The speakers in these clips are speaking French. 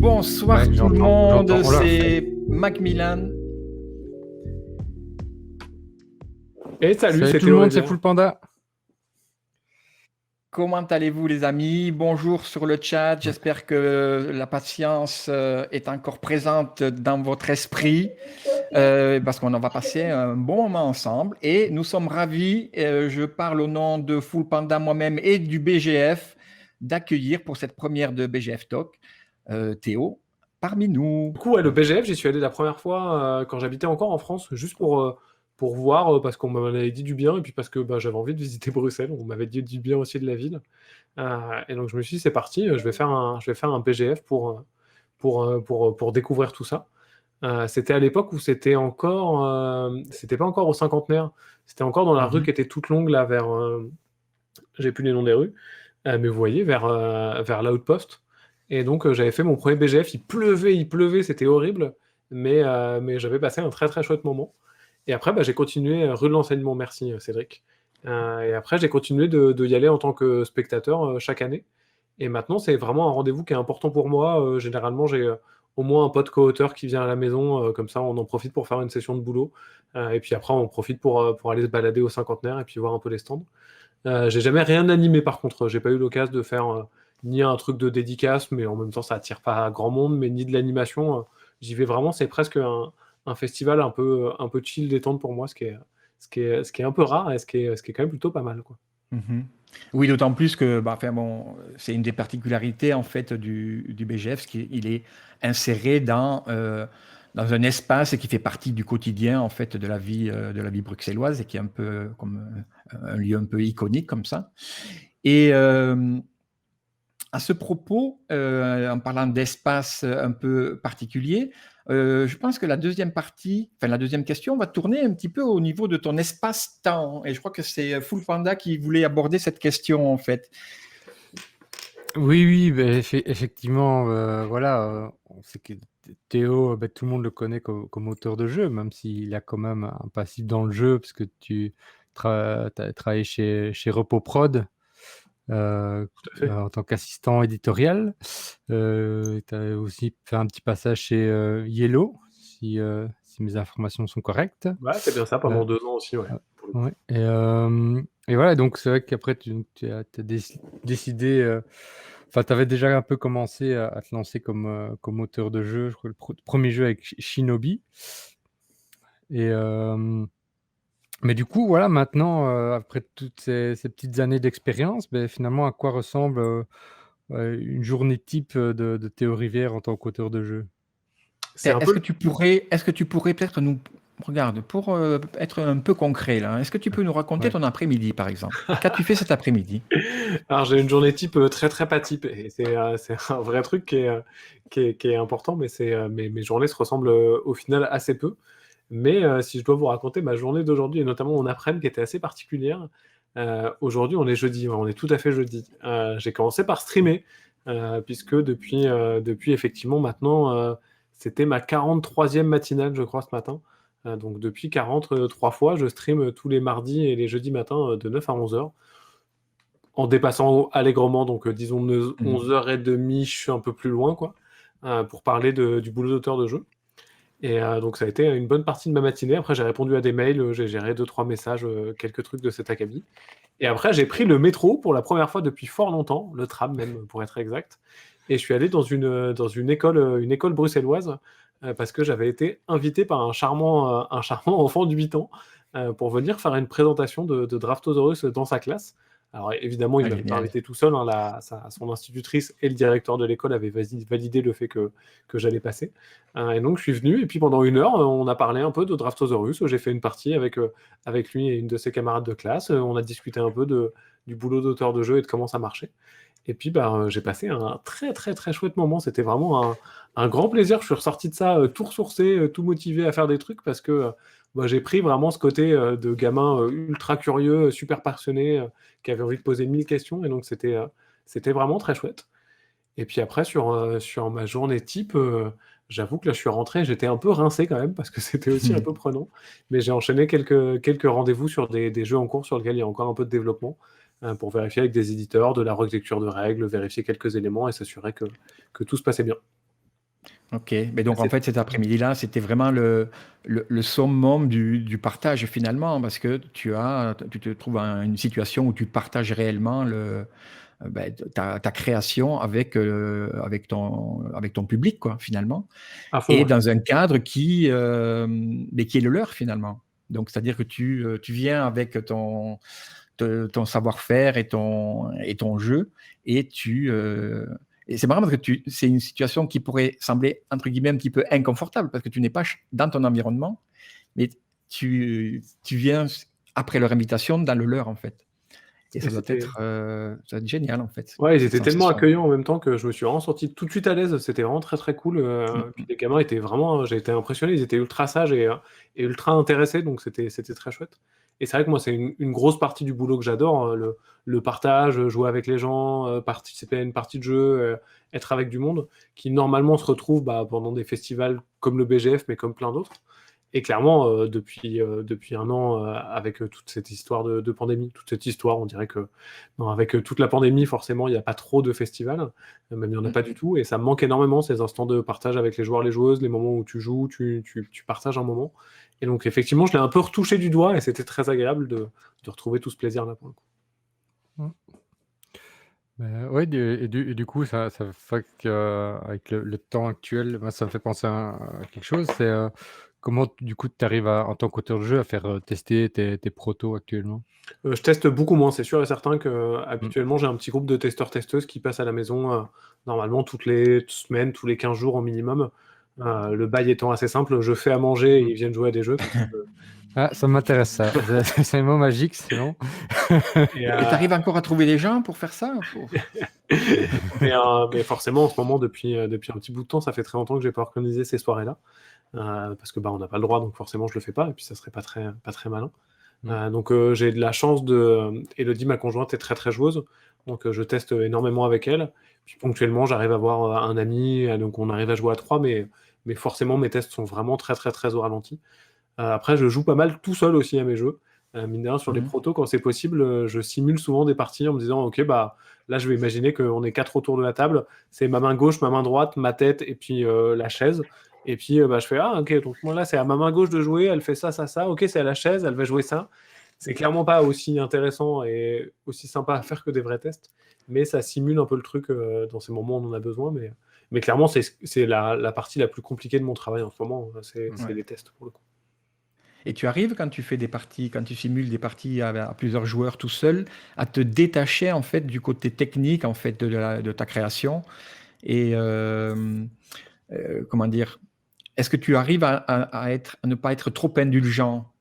Bonsoir Ouais, tout le monde, j'entends. Oh là. c'est Macmillan. Et salut, Salut c'est tout le monde, c'est Théorésien. Full Panda. Comment allez-vous les amis? Bonjour sur le chat, j'espère que la patience est encore présente dans votre esprit parce qu'on en va passer un bon moment ensemble et nous sommes ravis, je parle au nom de Full Panda moi-même et du BGF, d'accueillir pour cette première de BGF Talk Théo parmi nous. Du coup, ouais, le BGF, j'y suis allé la première fois quand j'habitais encore en France, juste pour voir, parce qu'on m'en avait dit du bien, et puis parce que j'avais envie de visiter Bruxelles, on m'avait dit du bien aussi de la ville. Et donc je me suis dit, c'est parti, je vais faire un BGF pour découvrir tout ça. C'était à l'époque où c'était pas encore au cinquantenaire, c'était encore dans la rue qui était toute longue, là, vers, j'ai plus les noms des rues, mais vous voyez, vers l'Outpost. Et donc j'avais fait mon premier BGF, il pleuvait, c'était horrible, mais j'avais passé un très très chouette moment. Et après, j'ai continué rue de l'enseignement, merci Cédric. Et après, j'ai continué de y aller en tant que spectateur chaque année. Et maintenant, c'est vraiment un rendez-vous qui est important pour moi. Généralement, j'ai au moins un pote co-auteur qui vient à la maison, comme ça on en profite pour faire une session de boulot. Et puis après, on profite pour aller se balader au cinquantenaire et puis voir un peu les stands. J'ai jamais rien animé par contre, j'ai pas eu l'occasion de faire ni un truc de dédicace, mais en même temps ça attire pas grand monde, mais ni de l'animation. J'y vais vraiment, c'est presque un festival un peu chill, détente pour moi, ce qui est un peu rare et ce qui est quand même plutôt pas mal, quoi. Oui, d'autant plus que c'est une des particularités en fait du BGF, c'est qu'il est inséré dans un espace et qui fait partie du quotidien en fait de la vie bruxelloise et qui est un peu comme un lieu un peu iconique comme ça. Et à ce propos, en parlant d'espace un peu particulier, je pense que la deuxième question va tourner un petit peu au niveau de ton espace-temps. Et je crois que c'est Full Panda qui voulait aborder cette question, en fait. Oui, effectivement, voilà, on sait que Théo, tout le monde le connaît comme auteur de jeu, même s'il a quand même un passif dans le jeu, parce que tu as travaillé chez RepoProd Tout à fait. en tant qu'assistant éditorial. Tu as aussi fait un petit passage chez Yellow, si mes informations sont correctes. Ouais, c'est bien ça, pendant 2 ans aussi, ouais. Ouais. Et voilà, donc c'est vrai qu'après, tu as décidé. Enfin, tu avais déjà un peu commencé à te lancer comme auteur de jeu. Je crois le premier jeu avec Shinobi. Mais du coup, voilà, maintenant, après toutes ces petites années d'expérience, finalement, à quoi ressemble une journée type de Théo Rivière en tant qu'auteur de jeu? Est-ce que tu pourrais peut-être nous... Regarde, pour être un peu concret, là, est-ce que tu peux nous raconter ton après-midi, par exemple? Qu'as-tu fait cet après-midi? Alors j'ai une journée type très très pas type, et c'est un vrai truc qui est important, mais mes journées se ressemblent au final assez peu. Mais si je dois vous raconter ma journée d'aujourd'hui, et notamment mon après-midi qui était assez particulière, aujourd'hui on est jeudi, ouais, on est tout à fait jeudi. J'ai commencé par streamer, puisque depuis effectivement maintenant, c'était ma 43e matinale, je crois, ce matin. Donc depuis 43 fois, je stream tous les mardis et les jeudis matins de 9 à 11 heures. En dépassant allègrement, donc disons 11h30, je suis un peu plus loin, quoi, pour parler du boulot d'auteur de jeu. Et donc ça a été une bonne partie de ma matinée. Après, j'ai répondu à des mails, j'ai géré 2-3 messages, quelques trucs de cet acabit. Et après, j'ai pris le métro pour la première fois depuis fort longtemps, le tram même, pour être exact. Et je suis allé dans une école bruxelloise, parce que j'avais été invité par un charmant enfant de 8 ans, pour venir faire une présentation de Draftosaurus dans sa classe. Alors évidemment, il ne m'avait pas invité tout seul, hein, son institutrice et le directeur de l'école avaient validé le fait que j'allais passer. Et donc je suis venu, et puis pendant 1 heure, on a parlé un peu de Draftosaurus. J'ai fait une partie avec lui et une de ses camarades de classe. On a discuté un peu du boulot d'auteur de jeu et de comment ça marchait. Et puis j'ai passé un très très très chouette moment. C'était vraiment un grand plaisir. Je suis ressorti de ça tout ressourcé, tout motivé à faire des trucs, parce que j'ai pris vraiment ce côté de gamin ultra curieux, super passionné, qui avait envie de poser 1000 questions. Et donc c'était vraiment très chouette. Et puis après, sur ma journée type, j'avoue que là, je suis rentré, j'étais un peu rincé quand même, parce que c'était aussi un peu prenant. Mais j'ai enchaîné quelques rendez-vous sur des jeux en cours sur lesquels il y a encore un peu de développement, pour vérifier avec des éditeurs, de la relecture de règles, vérifier quelques éléments et s'assurer que tout se passait bien. Ok, mais donc en C'est- fait cet après-midi-là, c'était vraiment le summum du partage finalement, parce que tu te trouves dans une situation où tu partages réellement ta création avec ton public, quoi, finalement, À fond, et ouais. dans un cadre mais qui est le leur finalement. Donc c'est-à-dire que tu viens avec ton savoir-faire et ton jeu, et et c'est marrant parce que c'est une situation qui pourrait sembler, entre guillemets, un petit peu inconfortable, parce que tu n'es pas dans ton environnement, mais tu viens, après leur invitation, dans le leur, en fait. Et Et c'était... ça doit être génial, en fait, Ouais, ils cette étaient tellement sensation. accueillants en même temps que je me suis vraiment senti tout de suite à l'aise. C'était vraiment très très cool. Puis Mm, les gamins étaient vraiment, j'ai été impressionné. Ils étaient ultra sages et ultra intéressés, donc c'était très chouette. Et c'est vrai que moi, c'est une grosse partie du boulot que j'adore, hein, le partage, jouer avec les gens, participer à une partie de jeu, être avec du monde, qui normalement se retrouve pendant des festivals comme le BGF, mais comme plein d'autres. Et clairement, depuis un an, avec toute cette histoire de pandémie, toute cette histoire, on dirait que non, avec toute la pandémie, forcément, il n'y a pas trop de festivals, même il n'y en a pas du mm. tout, et ça me manque énormément ces instants de partage avec les joueurs, les joueuses, les moments où tu joues, tu partages un moment. Et donc, effectivement, je l'ai un peu retouché du doigt, et c'était très agréable de retrouver tout ce plaisir-là pour le coup. Mm. Ouais, et du coup, ça fait qu'avec le temps actuel, moi, ça me fait penser à quelque chose. C'est comment, du coup, tu arrives en tant qu'auteur de jeu à faire tester tes protos actuellement? Je teste beaucoup moins, c'est sûr et certain que Mm. habituellement j'ai un petit groupe de testeurs-testeuses qui passent à la maison normalement toutes les semaines, tous les 15 jours au minimum. Le bail étant assez simple, je fais à manger et Mm. ils viennent jouer à des jeux. Comme ça, Ah, ça m'intéresse ça. C'est un mot magique, sinon. et, Et tu arrives encore à trouver des gens pour faire ça? mais forcément, en ce moment, depuis un petit bout de temps, ça fait très longtemps que j'ai pas organisé ces soirées-là. Parce que on n'a pas le droit, donc forcément, je le fais pas, et puis ça serait pas très malin. Mm. Donc j'ai de la chance Elodie, ma conjointe, est très très joueuse, donc je teste énormément avec elle. Puis ponctuellement, j'arrive à voir un ami, donc on arrive à jouer à trois, mais forcément, mes tests sont vraiment très très très au ralenti. Après, je joue pas mal tout seul aussi à mes jeux. Mine de rien, sur les Mhm. protos, quand c'est possible, je simule souvent des parties en me disant, ok, là, je vais imaginer qu'on est quatre autour de la table. C'est ma main gauche, ma main droite, ma tête et puis la chaise. Et puis, je fais, ah, ok, donc moi là, c'est à ma main gauche de jouer, elle fait ça, ça, ça. Ok, c'est à la chaise, elle va jouer ça. C'est clairement pas aussi intéressant et aussi sympa à faire que des vrais tests, mais ça simule un peu le truc dans ces moments où on en a besoin. Mais clairement, c'est la partie la plus compliquée de mon travail en ce moment, c'est Ouais. les tests pour le coup. Et tu arrives, quand tu fais des parties, quand tu simules des parties à plusieurs joueurs tout seul, à te détacher en fait du côté technique en fait de ta création, et comment dire, est-ce que tu arrives à ne pas être trop indulgent,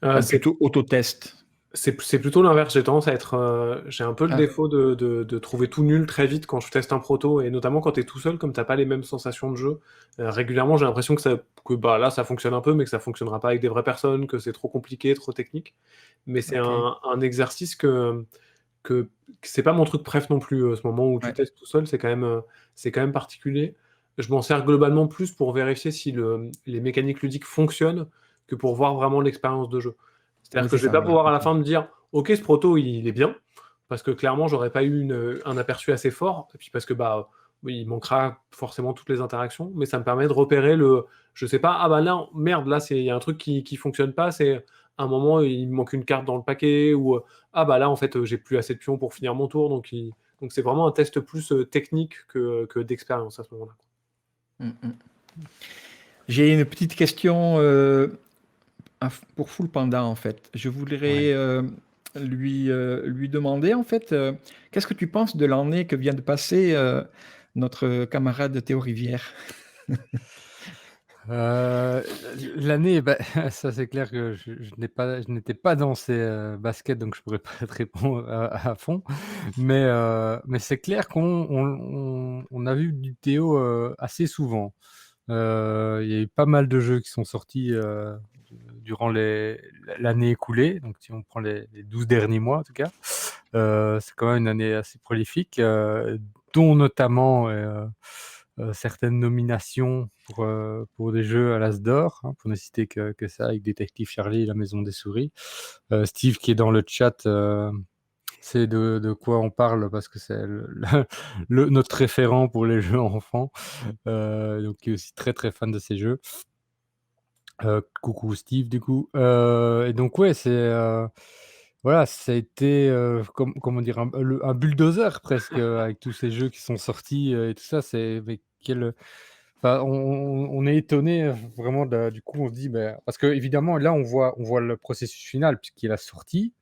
Euh, enfin c'est plutôt autotest? c'est plutôt l'inverse. J'ai tendance à être. J'ai un peu le Ah, défaut de trouver tout nul très vite quand je teste un proto, et notamment quand tu es tout seul, comme t'as pas les mêmes sensations de jeu. Régulièrement, j'ai l'impression que là, ça fonctionne un peu, mais que ça fonctionnera pas avec des vraies personnes, que c'est trop compliqué, trop technique. Mais c'est ok. un exercice que c'est pas mon truc préf non plus. Ce moment où tu Ouais, testes tout seul, c'est quand même particulier. Je m'en sers globalement plus pour vérifier si les mécaniques ludiques fonctionnent que pour voir vraiment l'expérience de jeu. C'est-à-dire oui, que c'est je vais ça, pas voilà. pouvoir à la Ok. fin me dire, ok, ce proto il est bien, parce que clairement j'aurais pas eu un aperçu assez fort, et puis parce que oui, il manquera forcément toutes les interactions, mais ça me permet de repérer je sais pas, ah bah là, merde, là il y a un truc qui fonctionne pas, c'est un moment il me manque une carte dans le paquet, ou ah bah là en fait j'ai plus assez de pions pour finir mon tour, donc c'est vraiment un test plus technique que d'expérience à ce moment-là. Mm, mm. J'ai une petite question pour Full Panda en fait. Je Ouais. voudrais lui demander en fait, qu'est-ce que tu penses de l'année que vient de passer notre camarade Théo Rivière? Euh, L'année, ça c'est clair que je n'étais pas dans ces baskets, donc je pourrais pas te répondre à fond. Mais c'est clair qu'on a vu du Théo assez souvent. Il y a eu pas mal de jeux qui sont sortis durant l'année écoulée, donc si on prend les 12 derniers mois en tout cas. C'est quand même une année assez prolifique, dont notamment certaines nominations pour des jeux à l'As d'or, hein, pour ne citer que ça, avec Détective Charlie et La Maison des Souris. Steve qui est dans le chat c'est de quoi on parle parce que c'est notre référent pour les jeux enfants. Donc qui est aussi très très fan de ces jeux. Coucou Steve du coup. Et donc ouais, voilà, ça a été comment dire un bulldozer presque avec tous ces jeux qui sont sortis et tout ça. Enfin, on est étonné vraiment du coup on se dit parce que évidemment là on voit le processus final puisqu'il a sorti,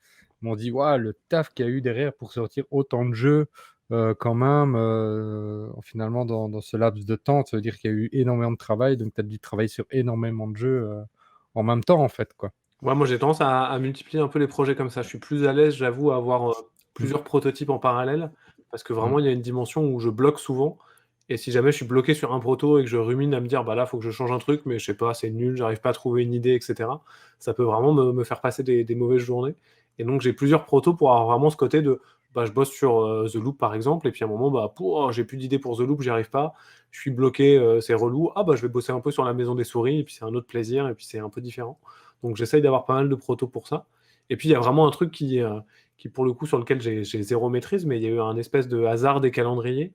mais on dit waouh, le taf qu'il y a eu derrière pour sortir autant de jeux quand même finalement dans ce laps de temps. Ça veut dire qu'il y a eu énormément de travail, donc tu as dû travailler sur énormément de jeux en même temps en fait quoi. Ouais, moi j'ai tendance à multiplier un peu les projets comme ça. Je suis plus à l'aise, j'avoue, à avoir Mm. plusieurs prototypes en parallèle, parce que Mm. vraiment il y a une dimension où je bloque souvent. Et si jamais je suis bloqué sur un proto et que je rumine à me dire, bah là, faut que je change un truc, mais je sais pas, c'est nul, j'arrive pas à trouver une idée, etc., ça peut vraiment me faire passer des mauvaises journées. Et donc j'ai plusieurs protos pour avoir vraiment ce côté de, bah, je bosse sur The Loop par exemple, et puis à un moment, bah, j'ai plus d'idées pour The Loop, j'y arrive pas, je suis bloqué, c'est relou, ah bah je vais bosser un peu sur la maison des souris, et puis c'est un autre plaisir, et puis c'est un peu différent. Donc j'essaye d'avoir pas mal de protos pour ça. Et puis il y a vraiment un truc qui pour le coup, sur lequel j'ai zéro maîtrise, mais il y a eu un espèce de hasard des calendriers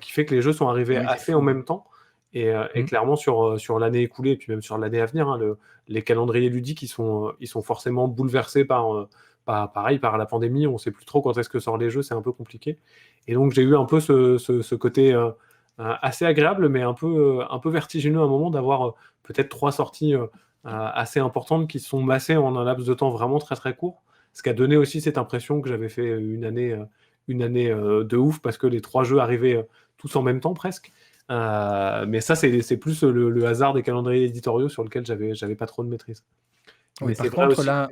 qui fait que les jeux sont arrivés Ah oui, c'est assez en fou. même temps. Et Mm. clairement, sur l'année écoulée, et puis même sur l'année à venir, hein, les calendriers ludiques, ils sont forcément bouleversés pareil, par la pandémie. On ne sait plus trop quand est-ce que sortent les jeux, c'est un peu compliqué. Et donc j'ai eu un peu ce côté assez agréable, mais un peu vertigineux à un moment d'avoir peut-être 3 sorties assez importantes qui se sont massées en un laps de temps vraiment très très court. Ce qui a donné aussi cette impression que j'avais fait une année de ouf parce que les 3 jeux arrivaient tous en même temps presque. Mais ça, c'est plus le hasard des calendriers éditoriaux sur lequel j'avais pas trop de maîtrise. Oui, Mais c'est par vrai contre, aussi. là,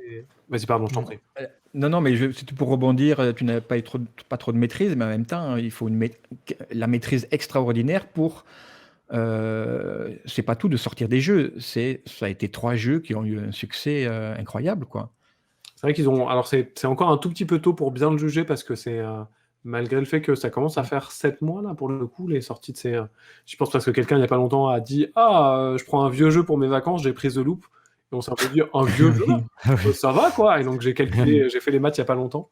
Vas-y, pardon, je t'en Mm. prie. non, non, mais c'était pour rebondir, tu n'avais pas trop de maîtrise, mais en même temps, il faut la maîtrise extraordinaire pour. C'est pas tout de sortir des jeux, ça a été 3 jeux qui ont eu un succès incroyable, quoi. C'est vrai qu'ils ont. Alors, c'est encore un tout petit peu tôt pour bien le juger parce que c'est. Malgré le fait que ça commence à Mm. faire 7 mois, là, pour le coup, les sorties de ces. Je pense parce que quelqu'un, il n'y a pas longtemps, a dit ah, je prends un vieux jeu pour mes vacances, j'ai pris The Loop. Et on s'est un peu dit un vieux jeu, Oui. ça va, quoi. Et donc, j'ai calculé, j'ai fait les maths il n'y a pas longtemps.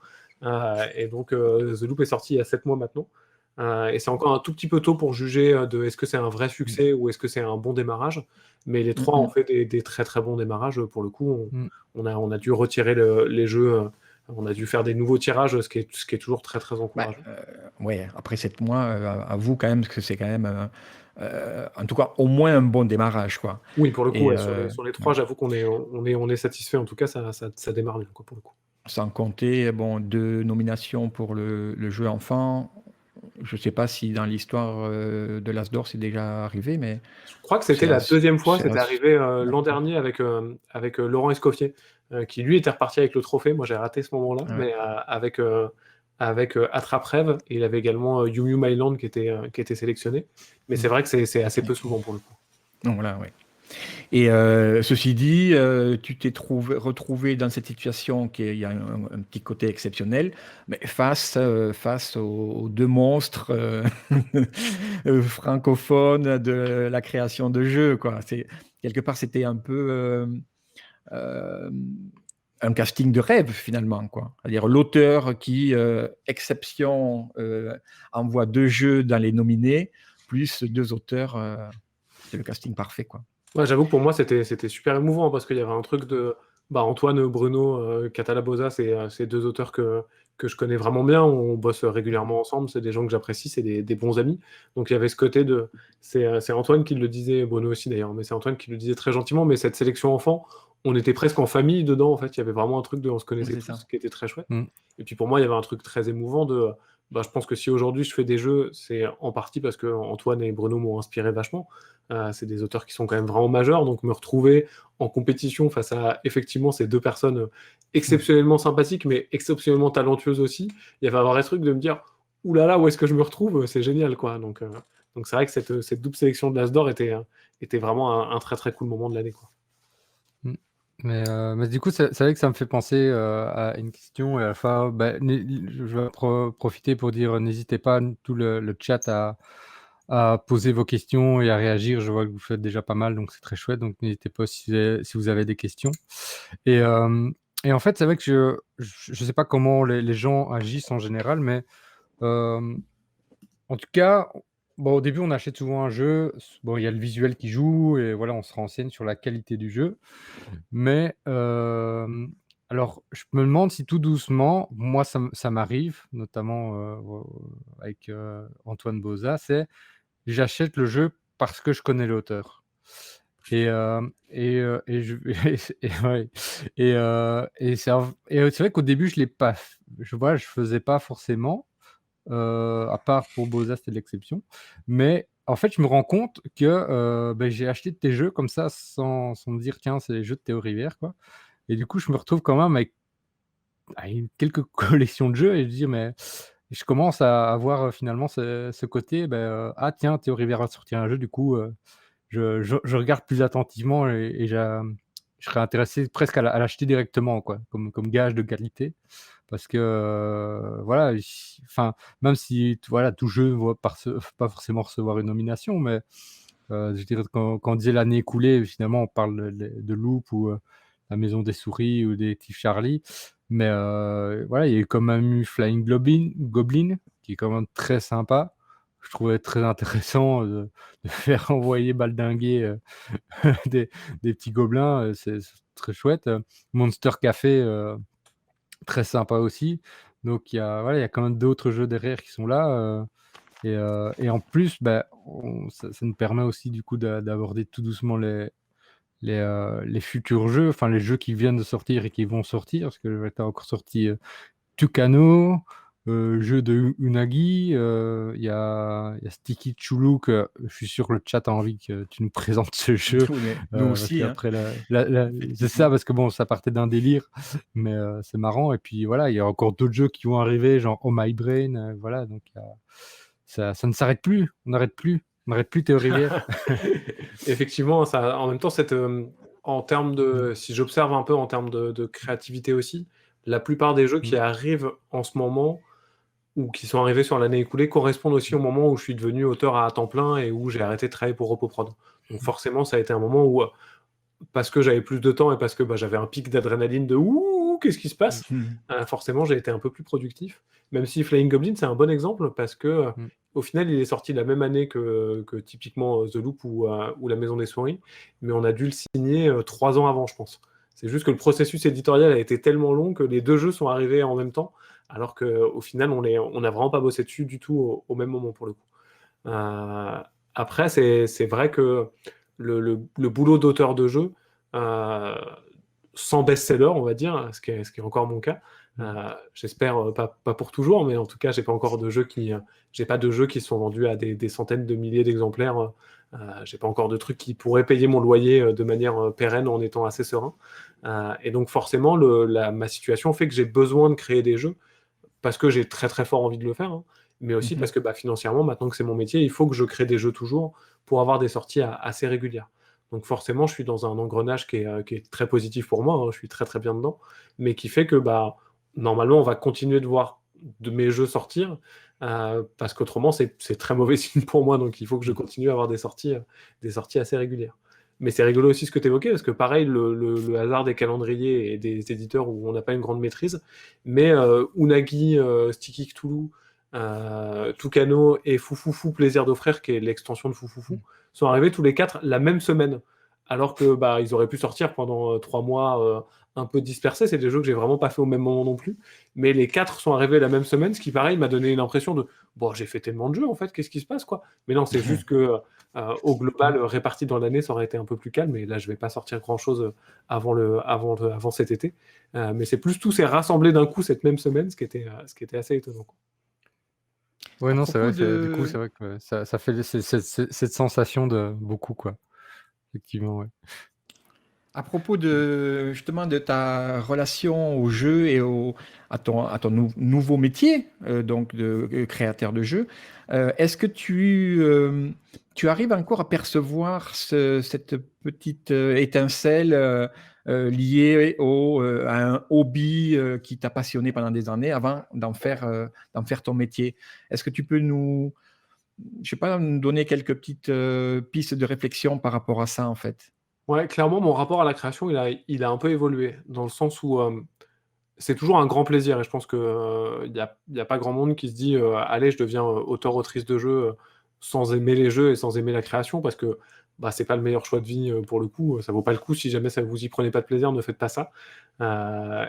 Et donc, The Loop est sorti il y a 7 mois maintenant. Et c'est encore un tout petit peu tôt pour juger de est-ce que c'est un vrai Mm. succès ou est-ce que c'est un bon démarrage. Mais les trois ont Mm. fait des très très bons démarrages. Pour le coup, Mm. on a dû retirer les jeux, on a dû faire des nouveaux tirages, ce qui est toujours très très Bah, encourageant. ouais, après 7 mois, avoue quand même que c'est quand même, en tout cas, au moins un bon démarrage, quoi. Oui, pour le coup, Et ouais, sur les trois, ouais. j'avoue on est satisfait. En tout cas, ça démarre bien, quoi, pour le coup. Sans compter, bon, 2 nominations pour le jeu enfant. Je ne sais pas si dans l'histoire de l'As d'Or c'est déjà arrivé, mais Je crois que c'est c'était la deuxième fois, c'est c'était arrivé l'an dernier avec Laurent Escoffier, qui lui était reparti avec le trophée. Moi, j'ai raté ce moment-là, ouais. mais avec Attrape-Rêve, et il avait également Yum Yum Island qui était sélectionné. Mais c'est Mm. vrai que c'est assez peu souvent pour le coup. Donc voilà, ouais. Et ceci dit, tu t'es retrouvé dans cette situation qui il y a un petit côté exceptionnel, mais face aux 2 monstres francophones de la création de jeux, quoi. Quelque part, c'était un peu euh, un casting de rêve finalement, quoi. C'est-à-dire l'auteur qui, exception, envoie 2 jeux dans les nominés, plus 2 auteurs, c'est le casting parfait, quoi. Ouais, j'avoue que pour moi, c'était super émouvant parce qu'il y avait un truc de bah, Antoine, Bruno, Catalabosa, c'est 2 auteurs que je connais vraiment bien. On bosse régulièrement ensemble. C'est des gens que j'apprécie, c'est des bons amis. Donc il y avait ce côté de. C'est Antoine qui le disait, Bruno aussi d'ailleurs, mais c'est Antoine qui le disait très gentiment. Mais cette sélection enfant, on était presque en famille dedans. En fait, il y avait vraiment un truc de on se Oui, connaissait c'est tous, ça. ce qui était très chouette. Mm. Et puis pour moi, il y avait un truc très émouvant de. Bah, je pense que si aujourd'hui je fais des jeux, c'est en partie parce que Antoine et Bruno m'ont inspiré vachement. C'est des auteurs qui sont quand même vraiment majeurs, donc me retrouver en compétition face à effectivement ces 2 personnes exceptionnellement sympathiques, mais exceptionnellement talentueuses aussi, il y avait un vrai truc de me dire ouh là là, où est-ce que je me retrouve? C'est génial, quoi. Donc c'est vrai que cette double sélection de l'As d'Or était vraiment un très très cool moment de l'année, quoi. Mm. Mais du coup, c'est vrai que ça me fait penser à une question. Et à la fois, je vais profiter pour dire n'hésitez pas, tout le chat, à poser vos questions et à réagir. Je vois que vous faites déjà pas mal, donc c'est très chouette. Donc n'hésitez pas si vous avez des questions. Et Et en fait, c'est vrai que je sais pas comment les gens agissent en général, mais euh, en tout cas, bon, au début, on achète souvent un jeu. Bon, il y a le visuel qui joue et voilà, on se renseigne sur la qualité du jeu. Mais alors, je me demande si tout doucement, moi, ça m'arrive, notamment avec Antoine Boza, c'est j'achète le jeu parce que je connais l'auteur. Et ouais. Et c'est vrai qu'au début, je l'ai pas, je faisais pas forcément. À part pour Boza, c'était l'exception. Mais en fait, je me rends compte que ben, j'ai acheté de tes jeux comme ça sans me dire, tiens, c'est les jeux de Théo Rivière, quoi. Et du coup, je me retrouve quand même avec quelques collections de jeux et je dis, mais je commence à avoir finalement ce côté, ben, ah tiens, Théo Rivière a sorti un jeu, du coup, je regarde plus attentivement et je serais intéressé presque à l'acheter directement, quoi, comme gage de qualité. Parce que, voilà, enfin, même si voilà, tout jeu ne va pas forcément recevoir une nomination, mais je dirais que quand on disait l'année écoulée, finalement, on parle de Loop ou La Maison des Souris ou des Tiff Charlie. Mais voilà, il y a eu quand même eu Flying Goblin, qui est quand même très sympa. Je trouvais très intéressant de faire envoyer baldinguer des, des petits gobelins, c'est très chouette. Monster Café, très sympa aussi. Donc voilà, il y a quand même d'autres jeux derrière qui sont là. Et en plus, bah, ça nous permet aussi du coup d'aborder tout doucement les futurs jeux, enfin les jeux qui viennent de sortir et qui vont sortir, parce que tu as encore sorti Tucano, jeu de Unagi, il y a Sticky Chulu, que je suis sûr que le chat a envie que tu nous présentes ce jeu, Oui, mais nous parce aussi, hein, qu'après, c'est ça, effectivement. parce que bon, ça partait d'un délire, mais c'est marrant, et puis voilà, il y a encore d'autres jeux qui vont arriver, genre Oh My Brain, voilà, donc ça ne s'arrête plus, on n'arrête plus Théo Rivière. Effectivement, ça, en même temps, en termes Mm. de, si j'observe un peu en termes de créativité aussi, la plupart des jeux qui Mm. arrivent en ce moment ou qui sont arrivés sur l'année écoulée correspondent aussi au moment où je suis devenu auteur à temps plein et où j'ai arrêté de travailler pour Repoprod. Donc forcément, ça a été un moment où, parce que j'avais plus de temps et parce que bah, j'avais un pic d'adrénaline de ouh, qu'est-ce qui se passe? Mhm. Forcément, j'ai été un peu plus productif. Même si Flying Goblin, c'est un bon exemple parce que Mm. au final, il est sorti la même année que typiquement The Loop ou La Maison des Souris, mais on a dû le signer 3 ans avant, je pense. C'est juste que le processus éditorial a été tellement long que les deux jeux sont arrivés en même temps, alors qu'au final, on n'a vraiment pas bossé dessus du tout au même moment pour le coup. Euh, Après, c'est vrai que le boulot d'auteur de jeu, euh, sans best-seller, on va dire, ce qui est encore mon cas, Mm. j'espère pas pour toujours, mais en tout cas, j'ai pas de jeux qui sont vendus à des centaines de milliers d'exemplaires. J'ai pas encore de trucs qui pourraient payer mon loyer de manière pérenne en étant assez serein. Et donc forcément, ma situation fait que j'ai besoin de créer des jeux parce que j'ai très très fort envie de le faire, hein, mais aussi Mhm. parce que bah, financièrement, maintenant que c'est mon métier, il faut que je crée des jeux toujours pour avoir des sorties assez régulières. Donc forcément, je suis dans un engrenage qui est très positif pour moi, hein, je suis très très bien dedans, mais qui fait que bah, normalement, on va continuer de voir de mes jeux sortir, parce qu'autrement, c'est très mauvais signe pour moi, donc il faut que je Mm. continue à avoir des sorties assez régulières. Mais c'est rigolo aussi ce que tu évoquais, parce que pareil, le hasard des calendriers et des éditeurs où on n'a pas une grande maîtrise, mais Unagi, Sticky Cthulhu, Tucano et Foufoufou Plaisir d'offrir, qui est l'extension de Foufoufou, sont arrivés tous les quatre la même semaine. Alors que bah, ils auraient pu sortir pendant 3 mois un peu dispersés. C'est des jeux que j'ai vraiment pas fait au même moment non plus. Mais les quatre sont arrivés la même semaine, ce qui pareil m'a donné une impression de bon, j'ai fait tellement de jeux en fait, qu'est-ce qui se passe quoi? Mais non, c'est juste que au global, réparti dans l'année, ça aurait été un peu plus calme. Et là, je vais pas sortir grand chose avant cet été. Mais c'est plus tout s'est rassemblé d'un coup cette même semaine, ce qui était assez étonnant, quoi. Ouais, À non, c'est propos vrai, du coup, c'est de, vrai que ça fait cette sensation de beaucoup, quoi. Effectivement, ouais. À propos de justement de ta relation au jeu et à ton nouveau métier, donc de créateur de jeux, est-ce que tu arrives encore à percevoir cette petite étincelle liée à un hobby qui t'a passionné pendant des années avant d'en faire ton métier? Est-ce que tu peux je sais pas, nous donner quelques petites pistes de réflexion par rapport à ça en fait? Ouais, clairement, mon rapport à la création, il a un peu évolué, dans le sens où c'est toujours un grand plaisir et je pense qu'il y a pas grand monde qui se dit allez, je deviens auteur-autrice de jeux sans aimer les jeux et sans aimer la création parce que bah, c'est pas le meilleur choix de vie pour le coup. Ça vaut pas le coup si jamais ça vous y prenez pas de plaisir, ne faites pas ça.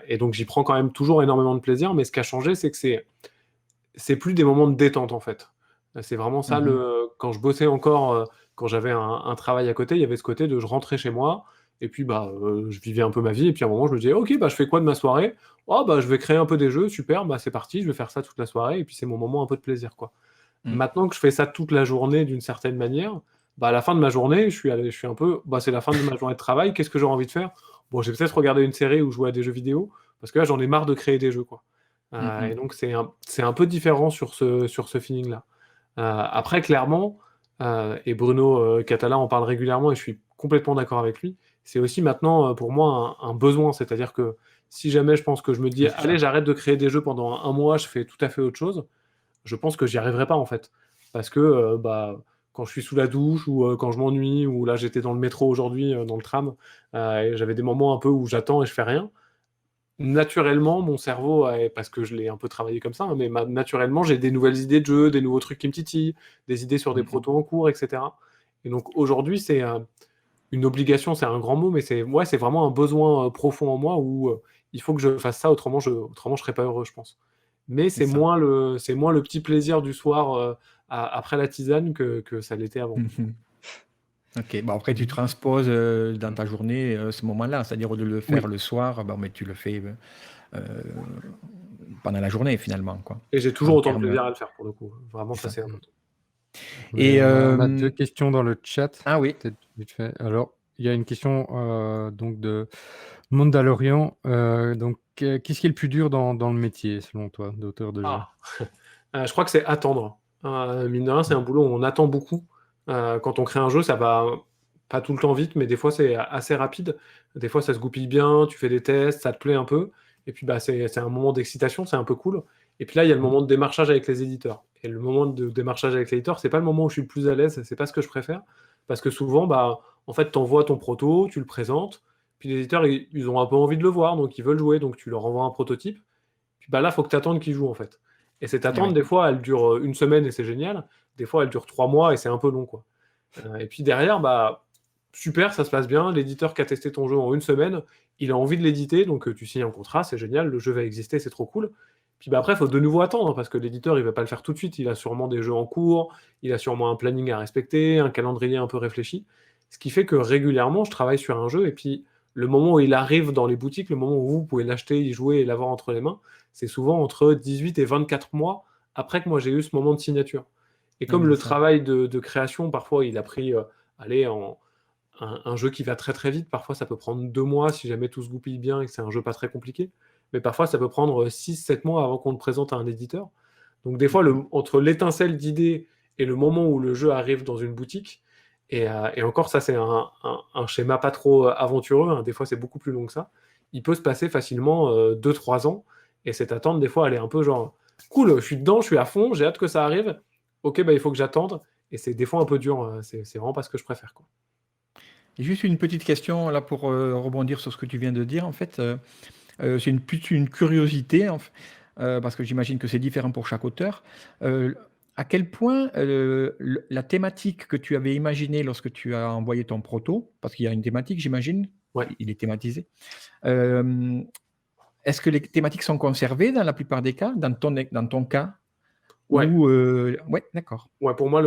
Et donc j'y prends quand même toujours énormément de plaisir, mais ce qui a changé, c'est que c'est plus des moments de détente en fait. C'est vraiment ça Mhm. quand je bossais encore, quand j'avais un travail à côté, il y avait ce côté de je rentrais chez moi et puis bah je vivais un peu ma vie et puis à un moment je me disais ok bah je fais quoi de ma soirée? Oh bah je vais créer un peu des jeux, super, bah c'est parti, je vais faire ça toute la soirée et puis c'est mon moment un peu de plaisir quoi. Mm. Maintenant que je fais ça toute la journée d'une certaine manière, bah à la fin de ma journée, je suis un peu bah c'est la fin de ma journée de travail, qu'est-ce que j'aurais envie de faire? Bon, j'ai peut-être regardé une série ou jouer à des jeux vidéo parce que là j'en ai marre de créer des jeux quoi. Mm, Et mm. donc c'est un peu différent sur ce feeling-là. Après, clairement, et Bruno Catala en parle régulièrement et je suis complètement d'accord avec lui, c'est aussi maintenant pour moi un besoin. C'est-à-dire que si jamais je pense que je me dis, Oui, c'est allez, ça. j'arrête de créer des jeux pendant un mois, je fais tout à fait autre chose, je pense que j'y arriverai pas en fait. Parce que bah, quand je suis sous la douche ou quand je m'ennuie, ou là j'étais dans le métro aujourd'hui, dans le tram, et j'avais des moments un peu où j'attends et je fais rien, naturellement, mon cerveau, parce que je l'ai un peu travaillé comme ça, hein, mais naturellement, j'ai des nouvelles idées de jeu, des nouveaux trucs qui me titillent, des idées sur des Mm, protos en cours, etc. Et donc aujourd'hui, c'est une obligation, c'est un grand mot, mais c'est vraiment un besoin profond en moi où il faut que je fasse ça, autrement je serais pas heureux, je pense. Mais c'est ça. c'est moins le petit plaisir du soir après la tisane que ça l'était avant. Mhm. Ok, bon après tu Mhm. transposes dans ta journée ce moment-là, c'est-à-dire au lieu de le faire Oui, le soir, bon, mais tu le fais euh, pendant la journée finalement, quoi. et j'ai En toujours autant de termes, plaisir à le faire pour le coup. Vraiment, c'est ça ça. c'est important. Et On a deux questions dans le chat. ah oui, Peut-être vite fait. Alors, il y a une question donc de Mandalorian. Donc, qu'est-ce qui est le plus dur dans le métier, selon toi, d'auteur de jeu? Ah. Je crois que c'est attendre. Mine de rien, c'est un boulot où on attend beaucoup. Quand on crée un jeu, ça va pas tout le temps vite, mais des fois c'est assez rapide. Des fois ça se goupille bien, tu fais des tests, ça te plaît un peu. Et puis bah, c'est un moment d'excitation, c'est un peu cool. Et puis là, il y a le Mhm. moment de démarchage avec les éditeurs. Et le moment de démarchage avec les éditeurs, c'est pas le moment où je suis le plus à l'aise, c'est pas ce que je préfère. Parce que souvent, bah, en fait, tu envoies ton proto, tu le présentes, puis les éditeurs, ils ont un peu envie de le voir, donc ils veulent jouer, donc tu leur envoies un prototype. Puis bah là, il faut que tu attendes qu'ils jouent en fait. Et cette eh attente, oui. des fois, elle dure une semaine et c'est génial. Des fois, elle dure 3 mois et c'est un peu long, quoi. Et puis derrière, bah, super, ça se passe bien. L'éditeur qui a testé ton jeu en une semaine, il a envie de l'éditer, donc tu signes un contrat, c'est génial, le jeu va exister, c'est trop cool. Puis bah, après, il faut de nouveau attendre, parce que l'éditeur, il va pas le faire tout de suite. Il a sûrement des jeux en cours, il a sûrement un planning à respecter, un calendrier un peu réfléchi. Ce qui fait que régulièrement, je travaille sur un jeu, et puis le moment où il arrive dans les boutiques, le moment où vous pouvez l'acheter, y jouer et l'avoir entre les mains, c'est souvent entre 18 et 24 mois après que moi j'ai eu ce moment de signature. Et Oui, comme c'est le ça. travail de création, parfois il a pris allez, un jeu qui va très très vite, parfois ça peut prendre 2 mois si jamais tout se goupille bien et que c'est un jeu pas très compliqué, mais parfois ça peut prendre 6, 7 mois avant qu'on le présente à un éditeur. Donc des fois, Mhm. entre l'étincelle d'idée et le moment où le jeu arrive dans une boutique, et encore ça c'est un schéma pas trop aventureux, hein, des fois c'est beaucoup plus long que ça, il peut se passer facilement 2, 3 ans, et cette attente des fois elle est un peu genre, cool, je suis dedans, je suis à fond, j'ai hâte que ça arrive, ok bah il faut que j'attende, et c'est des fois un peu dur, c'est vraiment pas ce que je préfère, quoi. Et juste une petite question là pour rebondir sur ce que tu viens de dire. En fait, c'est plus une curiosité, parce que j'imagine que c'est différent pour chaque auteur. Euh, à quel point la thématique que tu avais imaginée lorsque tu as envoyé ton proto, parce qu'il y a une thématique, j'imagine, Ouais. il est thématisé. euh, Est-ce que les thématiques sont conservées dans la plupart des cas, dans ton cas? Ouais. Ou ouais, d'accord. Ouais, pour moi,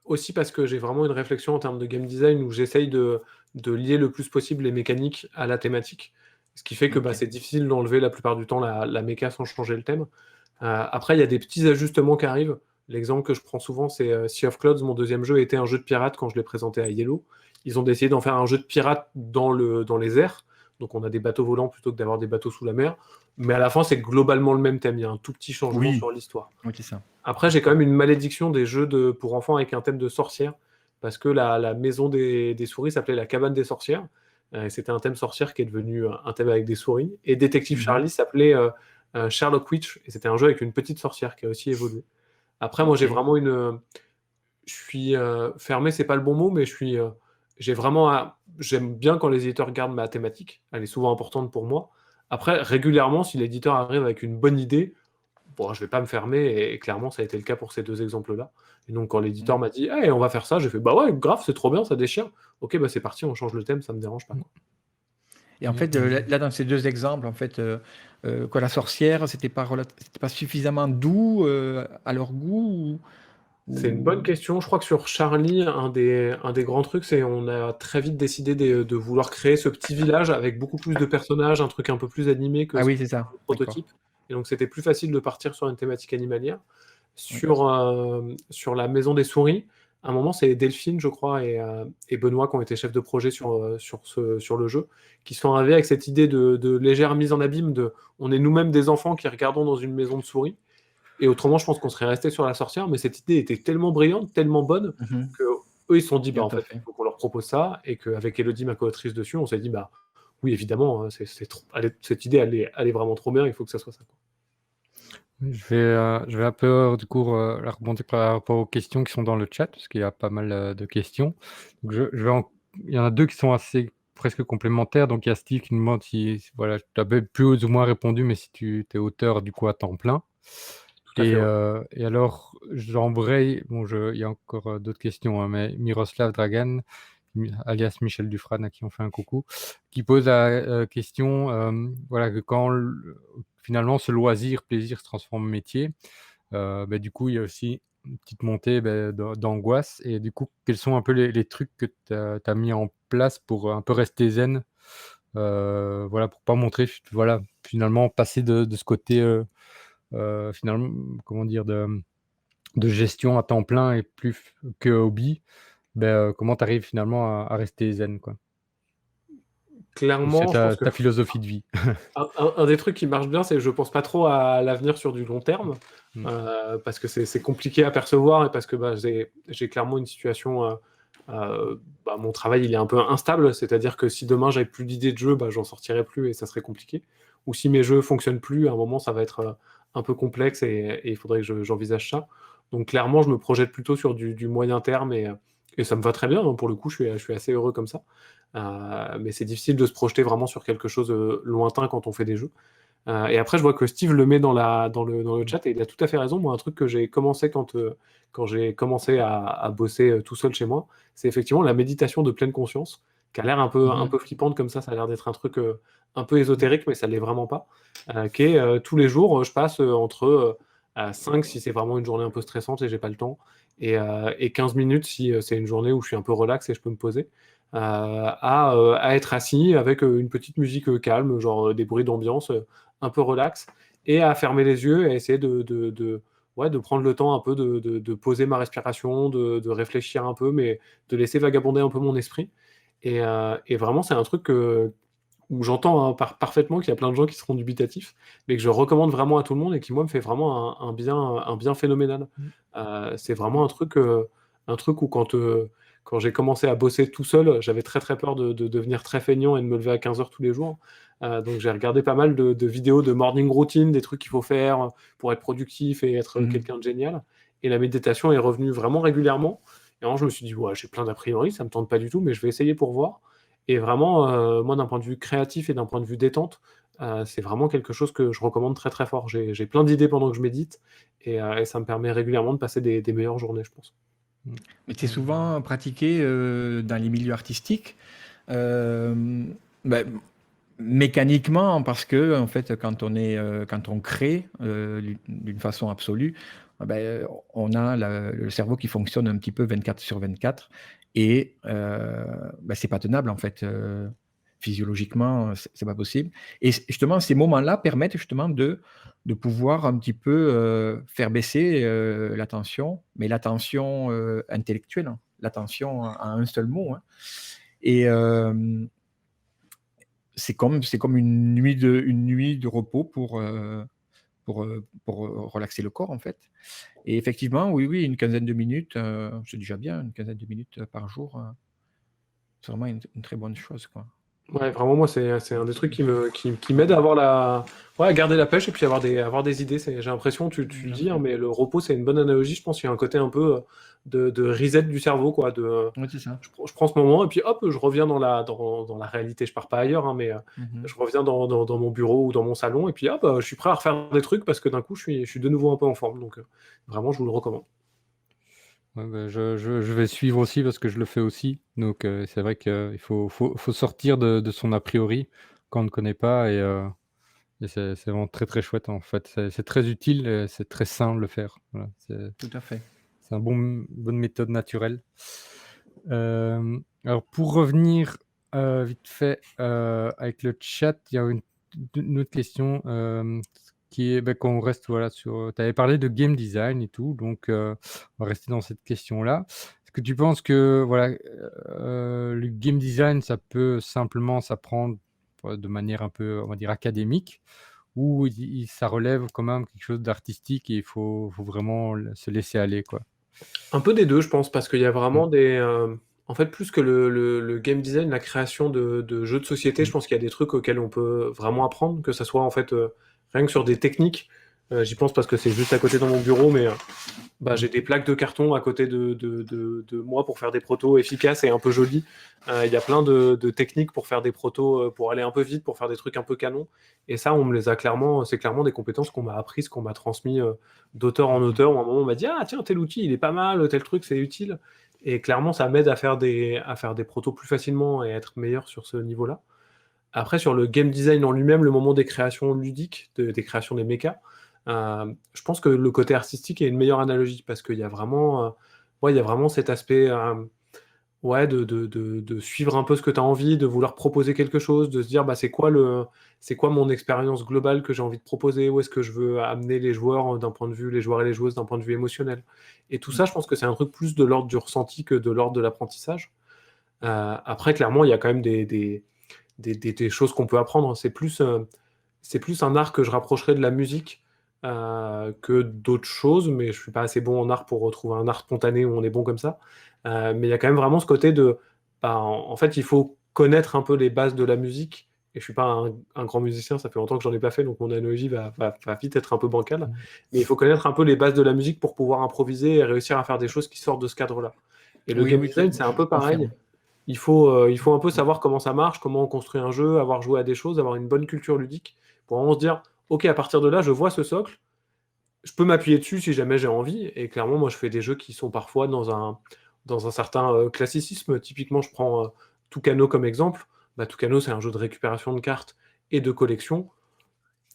aussi parce que j'ai vraiment une réflexion en termes de game design où j'essaye de lier le plus possible les mécaniques à la thématique. Ce qui fait que bah, Ok. c'est difficile d'enlever la plupart du temps la méca sans changer le thème. Après, il y a des petits ajustements qui arrivent. L'exemple que je prends souvent, c'est Sea of Clouds. Mon deuxième jeu était un jeu de pirate quand je l'ai présenté à Yellow. Ils ont décidé d'en faire un jeu de pirate dans les airs. Donc on a des bateaux volants plutôt que d'avoir des bateaux sous la mer. Mais à la fin, c'est globalement le même thème. Il y a un tout petit changement Oui, sur l'histoire. oui, c'est ça. Après, j'ai quand même une malédiction des jeux pour enfants avec un thème de sorcière, parce que la maison des souris s'appelait la cabane des sorcières, et c'était un thème sorcière qui est devenu un thème avec des souris, et Détective Mhm. Charlie s'appelait Sherlock Witch, et c'était un jeu avec une petite sorcière qui a aussi évolué. Après, moi, Ok. j'ai vraiment je suis fermé, c'est pas le bon mot, mais j'ai vraiment j'aime bien quand les éditeurs gardent ma thématique, elle est souvent importante pour moi. Après, régulièrement, si l'éditeur arrive avec une bonne idée, bon, je vais pas me fermer, et clairement, ça a été le cas pour ces 2 exemples-là. Et donc, quand l'éditeur Mm. m'a dit: «Hey, on va faire ça», j'ai fait: «Bah ouais, grave, c'est trop bien, ça déchire. OK, bah c'est parti, on change le thème, ça me dérange pas, quoi». Et en fait, là, dans ces deux exemples, en fait, quoi, la sorcière, c'était pas suffisamment doux à leur goût C'est une bonne ou- question. Je crois que sur Charlie, un des grands trucs, c'est on a très vite décidé de vouloir créer ce petit village avec beaucoup plus de personnages, un truc un peu plus animé que Ah ce oui, qui c'est était ça. dans le D'accord. prototype. Et donc, c'était plus facile de partir sur une thématique animalière. Oui. Sur la Maison des Souris, à un moment, c'est Delphine, je crois, et Benoît qui ont été chefs de projet sur le jeu, qui sont arrivés avec cette idée de légère mise en abîme de on est nous-mêmes des enfants qui regardons dans une maison de souris. Et autrement, je pense qu'on serait resté sur la sorcière, mais cette idée était tellement brillante, tellement bonne, Mhm. que eux, ils se sont dit, bah, Tout en à fait, il fait. faut qu'on leur propose ça, et qu'avec Elodie, ma co-autrice dessus, on s'est dit, bah, oui, évidemment, hein, cette idée, elle est vraiment trop bien, il faut que ça soit ça, quoi. Je vais un peu, du coup, rebondir par rapport aux questions qui sont dans le chat, parce qu'il y a pas mal de questions. Donc il y en a deux qui sont assez presque complémentaires. Donc il y a Steve qui nous demande voilà, tu avais plus ou moins répondu, mais si tu es auteur du coup à temps plein. Tout à fait, ouais. Et alors, j'embraye, bon, il y a encore d'autres questions, hein, mais Miroslav Dragan, alias Michel Dufresne, à qui on fait un coucou, qui pose la question, voilà, que quand finalement ce loisir, plaisir se transforme en métier, bah, du coup, il y a aussi une petite montée d'angoisse. Et du coup, quels sont un peu les trucs que tu as mis en place pour un peu rester zen, voilà, pour pas montrer, voilà, finalement, passer de ce côté, finalement, comment dire, de gestion à temps plein et plus que hobby, ben, comment tu arrives finalement à rester zen, quoi? Ou c'est Clairement, je pense que ta philosophie de vie? un des trucs qui marche bien, c'est que je pense pas trop à l'avenir sur du long terme, Mmh. parce que c'est compliqué à percevoir, et parce que bah, j'ai clairement une situation. Bah, mon travail, il est un peu instable, c'est-à-dire que si demain j'avais plus d'idées de jeu, bah, j'en sortirais plus et ça serait compliqué. Ou si mes jeux fonctionnent plus, à un moment, ça va être un peu complexe, et il faudrait que j'envisage ça. Donc clairement, je me projette plutôt sur du moyen terme, et ça me va très bien, hein, pour le coup, je suis assez heureux comme ça. Mais c'est difficile de se projeter vraiment sur quelque chose lointain quand on fait des jeux. Et après, je vois que Steve le met dans le Mmh. chat, et il a tout à fait raison. Moi, un truc que j'ai commencé quand j'ai commencé à bosser tout seul chez moi, c'est effectivement la méditation de pleine conscience, qui a l'air un Mhm. peu flippante comme ça a l'air d'être un truc un peu ésotérique, mais ça l'est vraiment pas. Qui est tous les jours, je passe entre 5 si c'est vraiment une journée un peu stressante et j'ai pas le temps, et 15 minutes si c'est une journée où je suis un peu relax et je peux me poser, à être assis avec une petite musique calme, genre des bruits d'ambiance un peu relax, et à fermer les yeux et à essayer ouais, de prendre le temps un peu de poser ma respiration, de réfléchir un peu, mais de laisser vagabonder un peu mon esprit. Et vraiment, c'est un truc où j'entends hein, parfaitement qu'il y a plein de gens qui seront dubitatifs, mais que je recommande vraiment à tout le monde, et qui, moi, me fait vraiment un bien phénoménal. Mmh. C'est vraiment un truc où quand j'ai commencé à bosser tout seul, j'avais très très peur de devenir très feignant et de me lever à 15 heures tous les jours. Donc j'ai regardé pas mal de vidéos de morning routine, des trucs qu'il faut faire pour être productif et être Mhm. quelqu'un de génial. Et la méditation est revenue vraiment régulièrement. Et alors je me suis dit, ouais, j'ai plein d'a priori, ça me tente pas du tout, mais je vais essayer pour voir. Et vraiment, moi, d'un point de vue créatif et d'un point de vue détente, c'est vraiment quelque chose que je recommande très très fort. J'ai plein d'idées pendant que je médite, et ça me permet régulièrement de passer des meilleures journées, je pense. Mmh. Mais c'est souvent pratiqué dans les milieux artistiques. Euh, ben, mécaniquement, parce que en fait, quand on crée d'une façon absolue, ben, on a le cerveau qui fonctionne un petit peu 24/24, et ben, c'est pas tenable en fait. Physiologiquement, c'est pas possible. Et justement, ces moments-là permettent justement de pouvoir un petit peu faire baisser la tension, mais la tension intellectuelle, hein, la tension à un seul mot, hein. Et c'est comme une nuit de repos pour relaxer le corps, en fait. Et effectivement, oui, oui, une quinzaine de minutes, c'est déjà bien, une quinzaine de minutes par jour, c'est vraiment une très bonne chose, quoi. Ouais, vraiment, moi, c'est un des trucs qui m'aide à avoir ouais, à garder la pêche et puis avoir des idées. J'ai l'impression, tu le dis, hein, mais le repos, c'est une bonne analogie. Je pense qu'il y a un côté un peu de reset du cerveau, quoi. Oui, c'est ça. Je prends ce moment et puis hop, je reviens dans la réalité. Je pars pas ailleurs, hein, mais Mhm. je reviens dans mon bureau ou dans mon salon et puis hop, je suis prêt à refaire des trucs parce que d'un coup, je suis de nouveau un peu en forme. Donc, vraiment, je vous le recommande. Ouais, bah, je vais suivre aussi parce que je le fais aussi. Donc, c'est vrai qu'il faut sortir de son a priori quand on ne connaît pas et c'est vraiment très, très chouette, en fait. C'est très utile et c'est très sain de le faire. Voilà, Tout à fait. c'est bonne méthode naturelle. Alors pour revenir, vite fait, avec le chat, il y a une autre question, qui est, bah, qu'on reste, voilà, sur, tu avais parlé de game design et tout, donc on va rester dans cette question-là. Est-ce que tu penses que, voilà, le game design, ça peut simplement s'apprendre, de manière un peu, on va dire, académique, ou ça relève quand même quelque chose d'artistique et il faut vraiment se laisser aller, quoi? Un peu des deux, je pense, parce qu'il y a Mmh. vraiment en fait, plus que le game design, la création de jeux de société, je Mmh. pense qu'il y a des trucs auxquels on peut vraiment apprendre, que ça soit en fait rien que sur des techniques. J'y pense parce que c'est juste à côté dans mon bureau, mais bah, Mmh. j'ai des plaques de carton à côté de moi pour faire des protos efficaces et un peu jolis. Il y a plein de techniques pour faire des protos, pour aller un peu vite, pour faire des trucs un peu canons. Et ça, on me les a clairement, c'est clairement des compétences qu'on m'a apprises, qu'on m'a transmis d'auteur en Mhm. auteur, où à un moment on m'a dit, ah tiens, tel outil, il est pas mal, tel truc, c'est utile. Et clairement, ça m'aide à faire des protos plus facilement et à être meilleur sur ce niveau-là. Après, sur le game design en lui-même, le moment des créations ludiques, des créations des mechas, je pense que le côté artistique est une meilleure analogie parce qu'il y a vraiment, ouais, il y a vraiment cet aspect ouais, de suivre un peu ce que tu as envie, de vouloir proposer quelque chose, de se dire bah, c'est quoi mon expérience globale que j'ai envie de proposer, où est-ce que je veux amener les joueurs d'un point de vue, les joueurs et les joueuses d'un point de vue émotionnel. Et tout ça, je pense que c'est un truc plus de l'ordre du ressenti que de l'ordre de l'apprentissage. Après, clairement, il y a quand même des choses qu'on peut apprendre. C'est plus un art que je rapprocherais de la musique que d'autres choses, mais je suis pas assez bon en art pour retrouver un art spontané où on est bon comme ça. Mais il y a quand même vraiment ce côté de, bah, en fait, il faut connaître un peu les bases de la musique. Et je suis pas un grand musicien, ça fait longtemps que j'en ai pas fait, donc mon analogie va vite être un peu bancale. Mmh. Mais il faut connaître un peu les bases de la musique pour pouvoir improviser et réussir à faire des choses qui sortent de ce cadre-là. Et le Oui, game oui, design, c'est un je peu pareil. confirme. Il faut un peu savoir comment ça marche, comment on construit un jeu, avoir joué à des choses, avoir une bonne culture ludique, pour vraiment se dire, OK, à partir de là, je vois ce socle, je peux m'appuyer dessus si jamais j'ai envie. Et clairement, moi, je fais des jeux qui sont parfois dans un certain classicisme. Typiquement, je prends Tucano comme exemple. Bah, Tucano, c'est un jeu de récupération de cartes et de collection.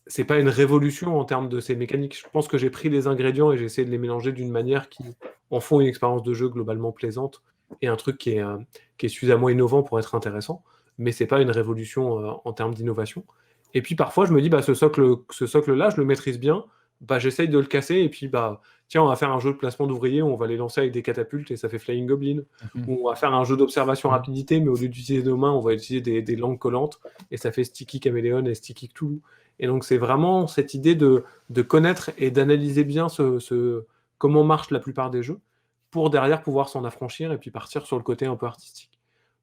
C'est pas une révolution en termes de ces mécaniques. Je pense que j'ai pris les ingrédients et j'ai essayé de les mélanger d'une manière qui en font une expérience de jeu globalement plaisante et un truc qui est suffisamment innovant pour être intéressant. Mais c'est pas une révolution en termes d'innovation. Et puis parfois, je me dis, bah, ce socle-là, je le maîtrise bien. Bah, j'essaye de le casser et puis, bah, tiens, on va faire un jeu de placement d'ouvriers, on va les lancer avec des catapultes et ça fait Flying Goblin. Mhm. Ou on va faire un jeu d'observation Mmh. rapidité, mais au lieu d'utiliser nos mains, on va utiliser des langues collantes et ça fait Sticky Caméléon et Sticky Cthulhu. Et donc, c'est vraiment cette idée de connaître et d'analyser bien comment marche la plupart des jeux pour derrière pouvoir s'en affranchir et puis partir sur le côté un peu artistique.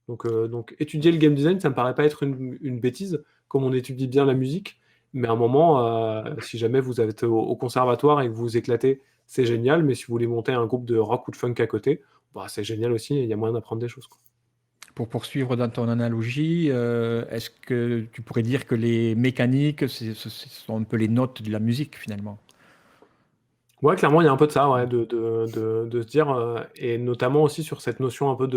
Donc étudier le game design, ça me paraît pas être une bêtise, comme on étudie bien la musique. Mais à un moment, si jamais vous êtes au conservatoire et que vous vous éclatez, c'est génial. Mais si vous voulez monter un groupe de rock ou de funk à côté, bah, c'est génial aussi. Il y a moyen d'apprendre des choses, quoi. Pour poursuivre dans ton analogie, est-ce que tu pourrais dire que les mécaniques, ce sont un peu les notes de la musique finalement? Ouais, clairement, il y a un peu de ça, ouais, Mm. de se dire, et notamment aussi sur cette notion un peu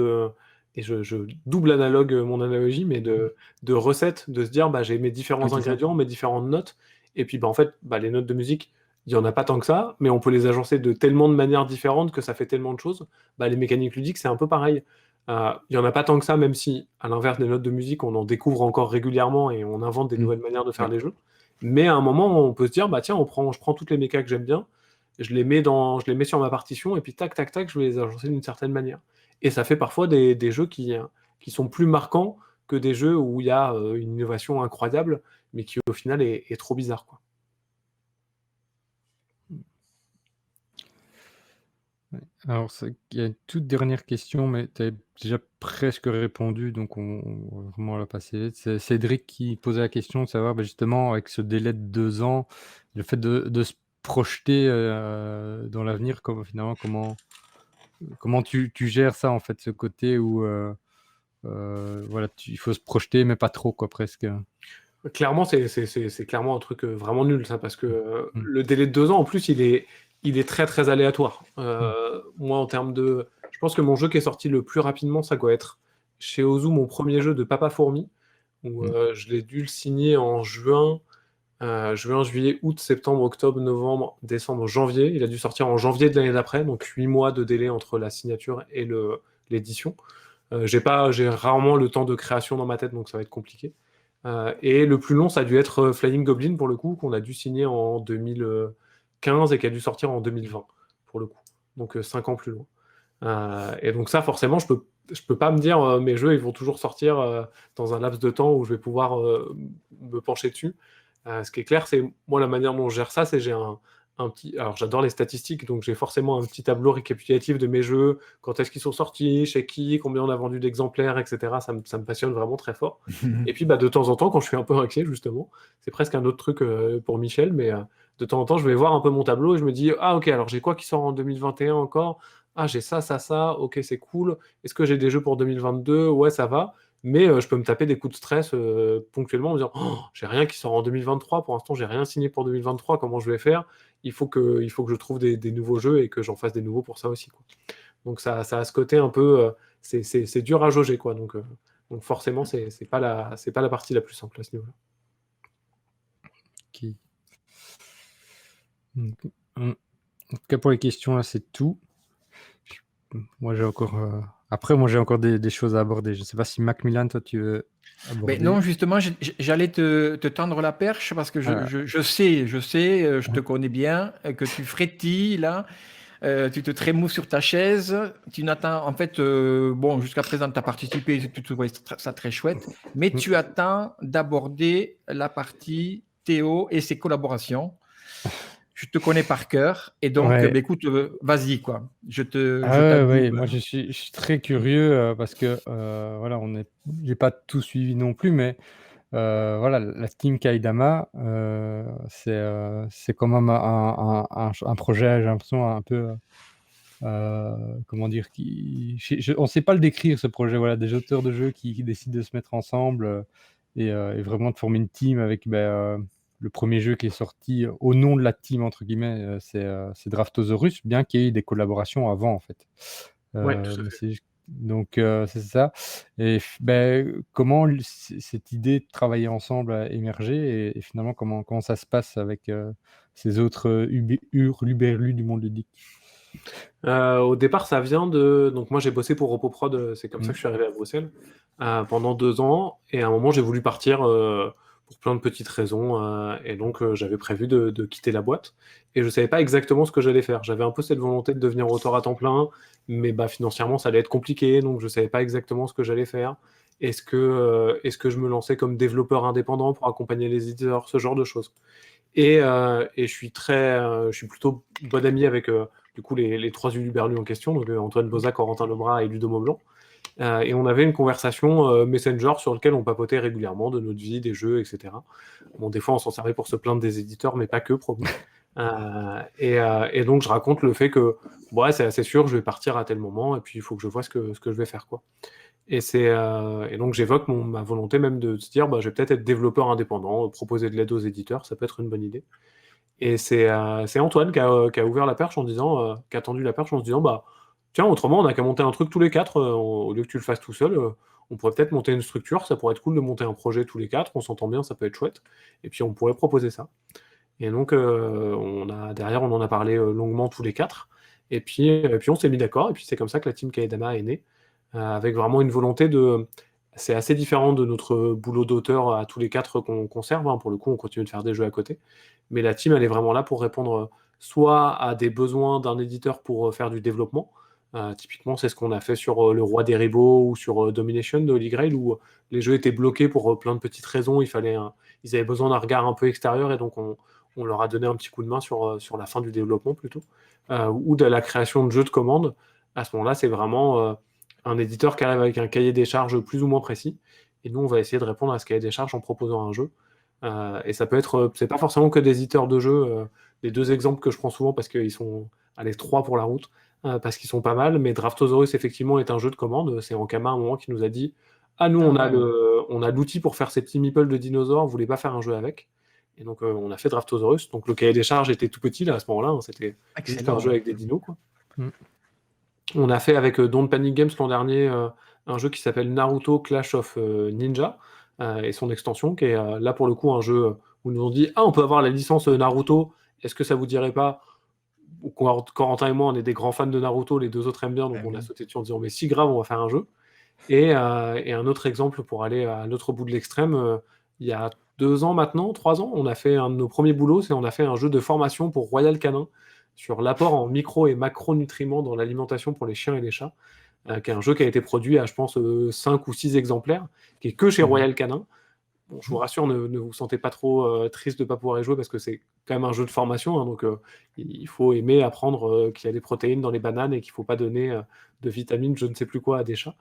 et je double analogue mon analogie, mais de recette, de se dire, bah, j'ai mes Oui, différents c'est ça. ingrédients, mes différentes notes, et puis bah, en fait, bah, les notes de musique, il n'y en a pas tant que ça, mais on peut les agencer de tellement de manières différentes que ça fait tellement de choses. Bah, les mécaniques ludiques, c'est un peu pareil. Il n'y en a pas tant que ça, même si, à l'inverse des notes de musique, on en découvre encore régulièrement et on invente des Mm. nouvelles manières de faire Oui. les jeux. Mais à un moment, on peut se dire, bah, tiens, je prends toutes les mécas que j'aime bien, je les mets sur ma partition et puis tac, tac, tac, je vais les agencer d'une certaine manière. Et ça fait parfois des jeux qui sont plus marquants que des jeux où il y a une innovation incroyable, mais qui au final est trop bizarre, quoi. Alors, il y a une toute dernière question, mais tu as déjà presque répondu, donc on va vraiment la passer vite. C'est Cédric qui posait la question de savoir, bah, justement, avec ce délai de 2 ans, le fait de se projeter, dans l'avenir, finalement, comment tu gères ça, en fait, ce côté où, voilà, il faut se projeter, mais pas trop, quoi, presque? Clairement, c'est clairement un truc vraiment nul, ça, parce que Mmh. le délai de 2 ans, en plus, il est très très aléatoire. Mmh. Moi, en termes de. Je pense que mon jeu qui est sorti le plus rapidement, ça doit être chez Ozu, mon premier jeu de Papa Fourmi, où Mmh. je l'ai dû le signer en juin, juillet, août, septembre, octobre, novembre, décembre, janvier. Il a dû sortir en janvier de l'année d'après, donc 8 mois de délai entre la signature et l'édition. J'ai rarement le temps de création dans ma tête, donc ça va être compliqué. Et le plus long, ça a dû être Flying Goblin, pour le coup, qu'on a dû signer en 2015 et qui a dû sortir en 2020, pour le coup. Donc 5 ans plus loin. Et donc ça, forcément, je peux pas me dire mes jeux, ils vont toujours sortir dans un laps de temps où je vais pouvoir me pencher dessus. Ce qui est clair, c'est moi la manière dont je gère ça, c'est j'ai un petit. Alors j'adore les statistiques, donc j'ai forcément un petit tableau récapitulatif de mes jeux, quand est-ce qu'ils sont sortis, chez qui, combien on a vendu d'exemplaires, etc. Ça me passionne vraiment très fort. Et puis bah, de temps en temps, quand je suis un peu inquiet, justement, c'est presque un autre truc pour Michel, mais de temps en temps, je vais voir un peu mon tableau et je me dis, ah ok, alors j'ai quoi qui sort en 2021 encore? Ah, j'ai ça, ça, ça, ok, c'est cool. Est-ce que j'ai des jeux pour 2022? Ouais, ça va. Mais je peux me taper des coups de stress ponctuellement en me disant, oh, j'ai rien qui sort en 2023, pour l'instant, j'ai rien signé pour 2023, comment je vais faire? Il faut que je trouve des nouveaux jeux et que j'en fasse des nouveaux pour ça aussi, quoi. Donc ça a ce côté un peu, c'est dur à jauger, quoi. Donc forcément, c'est pas la partie la plus simple à ce niveau-là. OK. Donc, en tout cas, pour les questions, là, c'est tout. Moi, j'ai encore, après, moi, j'ai encore des choses à aborder. Je ne sais pas si Macmillan, toi, tu veux Mais aborder? non, justement, j'allais te tendre la perche parce que Ah, je sais, je te connais bien, que tu frétilles là, tu te trémouilles sur ta chaise, tu n'attends, en fait, bon, jusqu'à présent, tu as participé, tu trouvais ça très chouette, mais mm, tu attends d'aborder la partie Théo et ses collaborations. Je te connais par cœur, et donc, ouais. bah, écoute, vas-y, quoi. Je Ah ouais, ouais, t'adoube. moi je suis très curieux parce que voilà, j'ai pas tout suivi non plus, mais voilà, la team Kaidama, c'est quand même un projet, j'ai l'impression un peu, comment dire, on sait pas le décrire ce projet, voilà, des auteurs de jeux qui décident de se mettre ensemble et vraiment de former une team avec le premier jeu qui est sorti au nom de la team, entre guillemets, c'est Draftosaurus, bien qu'il y ait eu des collaborations avant, en fait. Ouais, tout à Mais fait. donc c'est ça. Et comment cette idée de travailler ensemble a émergé et finalement comment ça se passe avec ces autres hurluberlus du monde ludique? Au départ, ça vient de. Donc, moi, j'ai bossé pour Repoprod, c'est comme ça Mmh. que je suis arrivé à Bruxelles, pendant 2 ans. Et à un moment, j'ai voulu partir pour plein de petites raisons. Et donc, j'avais prévu de quitter la boîte. Et je ne savais pas exactement ce que j'allais faire. J'avais un peu cette volonté de devenir auteur à temps plein, mais bah, financièrement, ça allait être compliqué. Donc, je ne savais pas exactement ce que j'allais faire. Est-ce que je me lançais comme développeur indépendant pour accompagner les éditeurs, ce genre de choses. Et je suis plutôt bon ami avec du coup les trois uluberlus en question, donc Antoine Boza, Corentin Lebras et Ludo Maublanc. Et on avait une conversation Messenger sur laquelle on papotait régulièrement de notre vie, des jeux, etc. Bon, des fois on s'en servait pour se plaindre des éditeurs, mais pas que, promis. Et donc je raconte le fait que ouais, c'est assez sûr, je vais partir à tel moment, et puis il faut que je vois ce que je vais faire, quoi. Et donc j'évoque ma volonté même de se dire, bah, je vais peut-être être développeur indépendant, proposer de l'aide aux éditeurs, ça peut être une bonne idée. Et c'est Antoine qui a ouvert la perche en disant, qui a tendu la perche en se disant, bah, tiens, autrement, on n'a qu'à monter un truc tous les quatre, au lieu que tu le fasses tout seul, on pourrait peut-être monter une structure, ça pourrait être cool de monter un projet tous les quatre, on s'entend bien, ça peut être chouette, et puis on pourrait proposer ça. Et donc, derrière, on en a parlé longuement tous les quatre, et puis on s'est mis d'accord, et puis c'est comme ça que la team Kaedama est née, avec vraiment une volonté de. C'est assez différent de notre boulot d'auteur à tous les quatre qu'on conserve, hein. Pour le coup, on continue de faire des jeux à côté. Mais la team, elle est vraiment là pour répondre soit à des besoins d'un éditeur pour faire du développement. Typiquement, c'est ce qu'on a fait sur Le Roi des Ribauds ou sur Domination de Holy Grail, où les jeux étaient bloqués pour plein de petites raisons. Ils avaient besoin d'un regard un peu extérieur, et donc on leur a donné un petit coup de main sur la fin du développement plutôt, ou de la création de jeux de commandes. À ce moment-là, c'est vraiment un éditeur qui arrive avec un cahier des charges plus ou moins précis, et nous, on va essayer de répondre à ce cahier des charges en proposant un jeu. Et ça peut être, c'est pas forcément que des éditeurs de jeux. Les deux exemples que je prends souvent parce qu'ils sont, allez, 3 pour la route, parce qu'ils sont pas mal, mais Draftosaurus effectivement est un jeu de commande. C'est Ankama à un moment qui nous a dit: ah, nous, Ah ouais. on a l'outil pour faire ces petits meeples de dinosaures, vous voulez pas faire un jeu avec? Et donc, on a fait Draftosaurus. Donc, le cahier des charges était tout petit là, à ce moment-là, hein. C'était juste un jeu Excellent. avec des dinos, quoi. Mm. On a fait avec Don't Panic Games l'an dernier un jeu qui s'appelle Naruto Clash of Ninja et son extension, qui est là pour le coup un jeu où ils nous ont dit: ah, on peut avoir la licence Naruto, est-ce que ça vous dirait pas? Corentin et moi, on est des grands fans de Naruto, les deux autres aiment bien, donc Ben on a oui. sauté dessus en disant: mais si grave, on va faire un jeu. Et un autre exemple pour aller à l'autre bout de l'extrême, il y a 2 ans maintenant, 3 ans, on a fait un de nos premiers boulots, c'est on a fait un jeu de formation pour Royal Canin sur l'apport en micro et macronutriments dans l'alimentation pour les chiens et les chats, qui est un jeu qui a été produit à, je pense, 5 ou 6 exemplaires, qui est que chez Mhm. Royal Canin. Bon, je vous rassure, ne vous sentez pas trop triste de ne pas pouvoir y jouer parce que c'est quand même un jeu de formation, hein, donc il faut aimer apprendre qu'il y a des protéines dans les bananes et qu'il ne faut pas donner de vitamines, je ne sais plus quoi, à des chats.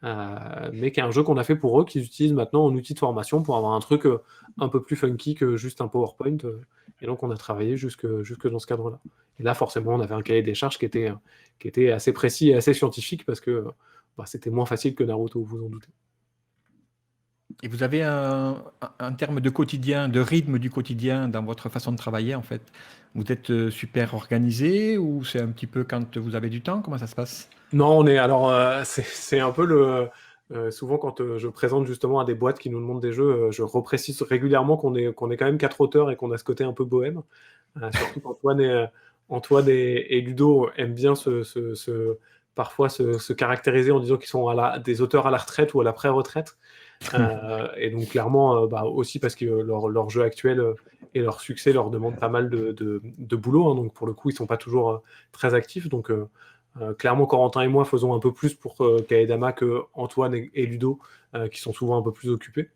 Mais qui est un jeu qu'on a fait pour eux, qu'ils utilisent maintenant en outil de formation pour avoir un truc un peu plus funky que juste un PowerPoint. Et donc, on a travaillé jusque dans ce cadre-là. Et là, forcément, on avait un cahier des charges qui était assez précis et assez scientifique parce que c'était moins facile que Naruto, vous en doutez. Et vous avez un terme de quotidien, de rythme du quotidien dans votre façon de travailler, en fait. Vous êtes super organisé ou c'est un petit peu quand vous avez du temps? Comment ça se passe? Non, on est alors c'est un peu le souvent quand je présente justement à des boîtes qui nous demandent des jeux, je reprécise régulièrement qu'on est quand même 4 auteurs et qu'on a ce côté un peu bohème. Surtout qu'Antoine et Ludo aiment bien parfois se caractériser en disant qu'ils sont des auteurs à la retraite ou à la pré-retraite. Et donc clairement, aussi parce que leur jeu actuel et leur succès leur demandent pas mal de boulot, hein. Donc pour le coup, ils sont pas toujours très actifs. Donc clairement, Corentin et moi faisons un peu plus pour Kaedama que Antoine et Ludo, qui sont souvent un peu plus occupés.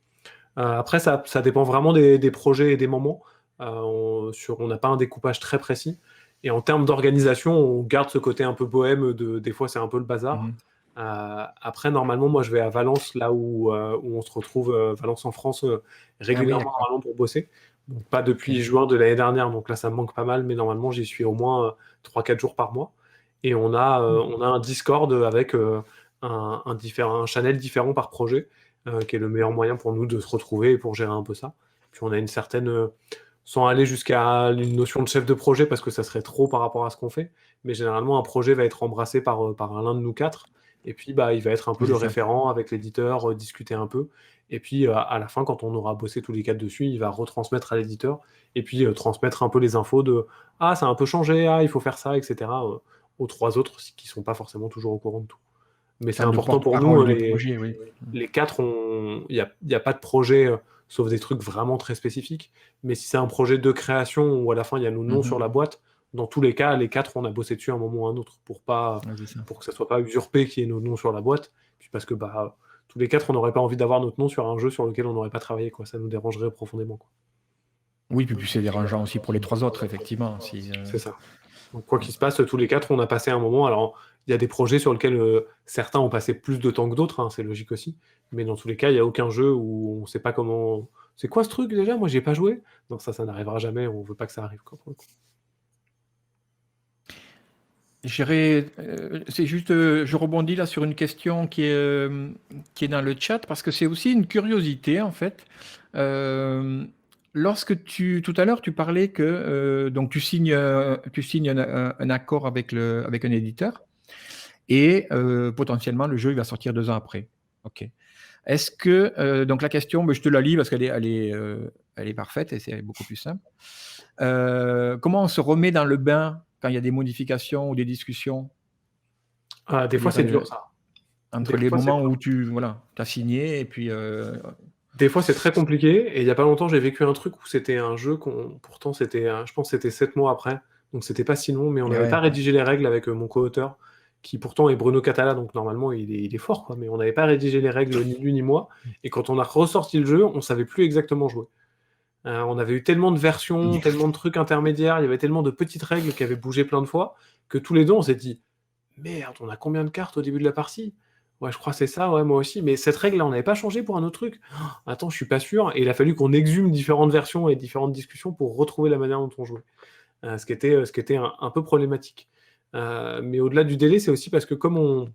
Après, ça dépend vraiment des projets et des moments. On n'a pas un découpage très précis. Et en termes d'organisation, on garde ce côté un peu bohème des fois c'est un peu le bazar. Mhm. Après, normalement, moi je vais à Valence, là où on se retrouve, Valence en France, Ah oui, régulièrement d'accord. normalement pour bosser. Donc, pas Ok. depuis juin de l'année dernière, donc là ça me manque pas mal, mais normalement j'y suis au moins 3-4 jours par mois. Et on a un Discord avec un channel différent par projet, qui est le meilleur moyen pour nous de se retrouver et pour gérer un peu ça. Puis on a une certaine, sans aller jusqu'à une notion de chef de projet, parce que ça serait trop par rapport à ce qu'on fait, mais généralement un projet va être embrassé par l'un de nous quatre, et puis il va être un peu Oui, le c'est ça. référent avec l'éditeur, discuter un peu, et puis à la fin, quand on aura bossé tous les quatre dessus, il va retransmettre à l'éditeur, et puis transmettre un peu les infos de «Ah, ça a un peu changé, ah, il faut faire ça», etc., aux 3 autres qui sont pas forcément toujours au courant de tout. Mais c'est Sorte de important pour nous, porte-parole du projet, oui. les quatre, il y a pas de projet, sauf des trucs vraiment très spécifiques. Mais si c'est un projet de création où à la fin il y a nos noms sur la Mhm. boîte, dans tous les cas, les quatre, on a bossé dessus à un moment ou à un autre Ouais, c'est ça. pour que ça soit pas usurpé qu'il y ait nos noms sur la boîte. Puis parce que tous les quatre, on n'aurait pas envie d'avoir notre nom sur un jeu sur lequel on n'aurait pas travaillé, quoi. Ça nous dérangerait profondément, quoi. Oui, puis c'est dérangeant aussi pour les 3 autres, effectivement. Si, C'est ça. Donc, quoi qu'il se passe, tous les quatre, on a passé un moment. Alors, il y a des projets sur lesquels certains ont passé plus de temps que d'autres, hein, c'est logique aussi. Mais dans tous les cas, il n'y a aucun jeu où on ne sait pas comment. C'est quoi ce truc déjà? Moi, j'y ai pas joué. Donc, ça n'arrivera jamais. On ne veut pas que ça arrive, quoi, pour le coup. C'est juste, je rebondis là sur une question qui est dans le chat parce que c'est aussi une curiosité en fait. Euh, Tout à l'heure, tu parlais que donc tu signes un accord avec un éditeur et potentiellement le jeu il va sortir 2 ans après. Ok. Est-ce que donc la question, mais je te la lis parce elle est parfaite et c'est beaucoup plus simple. Comment on se remet dans le bain quand il y a des modifications ou des discussions? Des fois, C'est-à-dire c'est dur, ça. entre Des les fois, c'est moments où tu voilà, as signé et puis Des fois, c'est très compliqué. Et il n'y a pas longtemps, j'ai vécu un truc où c'était un jeu pourtant, je pense que c'était 7 mois après. Donc, c'était pas si long, mais on n'avait pas ouais. rédigé les règles avec mon co-auteur, qui pourtant est Bruno Catala. Donc, normalement, il est fort, quoi. Mais on n'avait pas rédigé les règles ni lui ni moi. Et quand on a ressorti le jeu, on savait plus exactement jouer. On avait eu tellement de versions, tellement de trucs intermédiaires, il y avait tellement de petites règles qui avaient bougé plein de fois, que tous les deux, on s'est dit merde, on a combien de cartes au début de la partie? Ouais, je crois que c'est ça, ouais, moi aussi. Mais cette règle-là, on n'avait pas changé pour un autre truc. Oh, attends, je suis pas sûr. Et il a fallu qu'on exhume différentes versions et différentes discussions pour retrouver la manière dont on jouait. Ce qui était un peu problématique. Mais au-delà du délai, c'est aussi parce que comme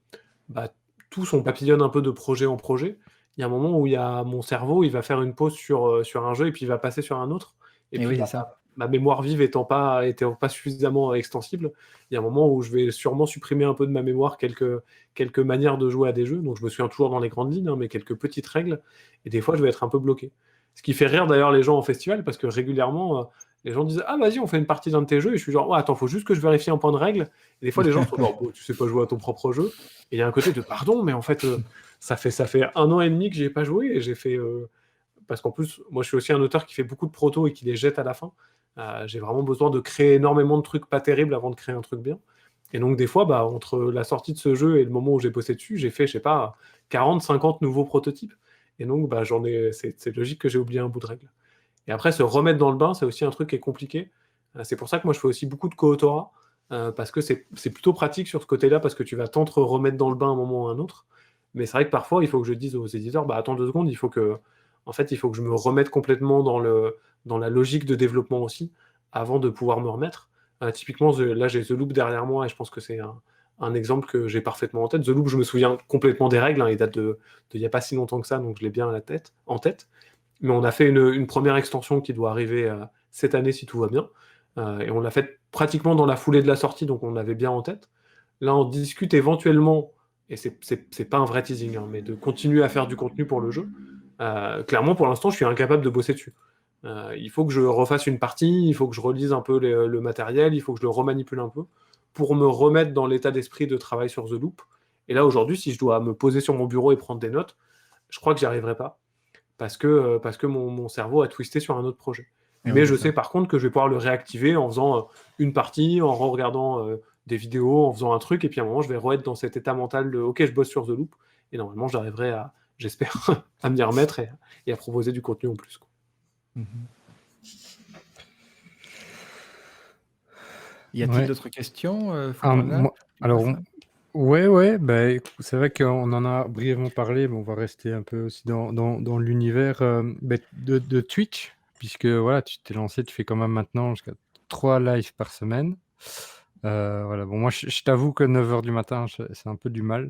bah, tous on papillonne un peu de projet en projet, il y a un moment où il y a mon cerveau, il va faire une pause sur un jeu et puis il va passer sur un autre. Et Et puis oui, c'est bah, ça. ma mémoire vive étant pas suffisamment extensible, il y a un moment où je vais sûrement supprimer un peu de ma mémoire quelques manières de jouer à des jeux. Donc je me souviens toujours dans les grandes lignes, hein, mais quelques petites règles. Et des fois, je vais être un peu bloqué. Ce qui fait rire d'ailleurs les gens en festival, parce que régulièrement, les gens disent ah vas-y, on fait une partie d'un de tes jeux. Et je suis genre ouais, attends, faut juste que je vérifie un point de règle. Et des fois, les gens sont genre bon, tu sais pas jouer à ton propre jeu. Et il y a un côté de pardon, mais en fait, ça fait 1 an et demi que j'ai pas joué et j'ai fait. Parce qu'en plus, moi, je suis aussi un auteur qui fait beaucoup de protos et qui les jette à la fin. J'ai vraiment besoin de créer énormément de trucs pas terribles avant de créer un truc bien. Et donc, des fois, bah, entre la sortie de ce jeu et le moment où j'ai bossé dessus, j'ai fait, je sais pas, 40, 50 nouveaux prototypes. Et donc, bah, c'est logique que j'ai oublié un bout de règle. Et après, se remettre dans le bain, c'est aussi un truc qui est compliqué. C'est pour ça que moi, je fais aussi beaucoup de co-autorat, parce que c'est plutôt pratique sur ce côté-là, parce que tu vas t'entre remettre dans le bain un moment ou un autre. Mais c'est vrai que parfois, il faut que je dise aux éditeurs, bah, attends 2 secondes, en fait, il faut que je me remette complètement dans la logique de développement aussi, avant de pouvoir me remettre. Typiquement, là, j'ai The Loop derrière moi, et je pense que c'est un exemple que j'ai parfaitement en tête. The Loop, je me souviens complètement des règles, hein, il date de il n'y a pas si longtemps que ça, donc je l'ai bien en tête. Mais on a fait une première extension qui doit arriver cette année si tout va bien. Et on l'a faite pratiquement dans la foulée de la sortie, donc on l'avait bien en tête. Là, on discute éventuellement, et c'est pas un vrai teasing, hein, mais de continuer à faire du contenu pour le jeu. Clairement, pour l'instant, je suis incapable de bosser dessus. Il faut que je refasse une partie, il faut que je relise un peu le matériel, il faut que je le remanipule un peu pour me remettre dans l'état d'esprit de travail sur The Loop. Et là, aujourd'hui, si je dois me poser sur mon bureau et prendre des notes, je crois que j'y arriverai pas parce que mon cerveau a twisté sur un autre projet. Et Mais oui, je c'est ça. sais par contre que je vais pouvoir le réactiver en faisant une partie, en regardant des vidéos, en faisant un truc, et puis à un moment, je vais re-être dans cet état mental de OK, je bosse sur The Loop, et normalement, j'arriverai à, j'espère, à m'y remettre et à proposer du contenu en plus, quoi. Y a-t-il Ouais. d'autres questions, Moi, tu vois alors, ça? ouais, bah, c'est vrai qu'on en a brièvement parlé, mais on va rester un peu aussi dans l'univers de Twitch, puisque voilà, tu t'es lancé, tu fais quand même maintenant jusqu'à 3 lives par semaine. Voilà, bon, moi, je t'avoue que 9h du matin, c'est un peu du mal.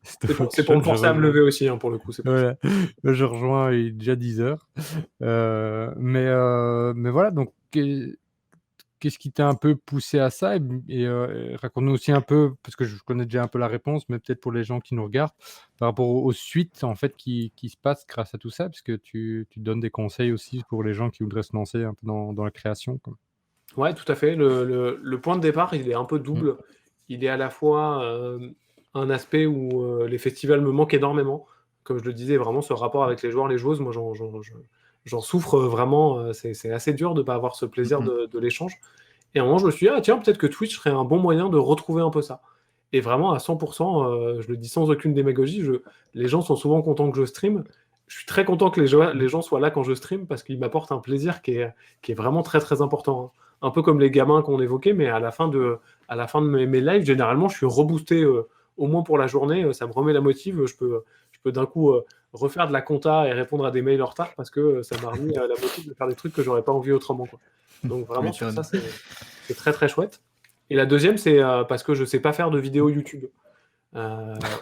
C'est pour me forcer à me lever aussi, hein, pour le coup. C'est pour ça. Voilà, je rejoins, il est déjà 10h. Mais voilà, donc, qu'est-ce qui t'a un peu poussé à ça? Et raconte-nous aussi un peu, parce que je connais déjà un peu la réponse, mais peut-être pour les gens qui nous regardent, par rapport aux suites en fait qui se passent grâce à tout ça, parce que tu donnes des conseils aussi pour les gens qui voudraient se lancer un peu dans la création, quoi. Ouais, tout à fait. Le point de départ, il est un peu double. Il est à la fois un aspect où les festivals me manquent énormément. Comme je le disais, vraiment ce rapport avec les joueurs, les joueuses, moi j'en souffre vraiment. C'est assez dur de ne pas avoir ce plaisir de l'échange. Et à un moment, je me suis dit, ah tiens, peut-être que Twitch serait un bon moyen de retrouver un peu ça. Et vraiment, à 100%, je le dis sans aucune démagogie, les gens sont souvent contents que je stream. Je suis très content que les gens soient là quand je stream parce qu'ils m'apportent un plaisir qui est vraiment très très important, hein. Un peu comme les gamins qu'on évoquait, mais à la fin de mes lives, généralement, je suis reboosté au moins pour la journée. Ça me remet la motive. Je peux d'un coup refaire de la compta et répondre à des mails en retard parce que ça m'a remis la motive de faire des trucs que j'aurais pas envie autrement, quoi. Donc Tu vraiment sur ça, m'étonnes. c'est très très chouette. Et la deuxième, c'est parce que je sais pas faire de vidéos YouTube.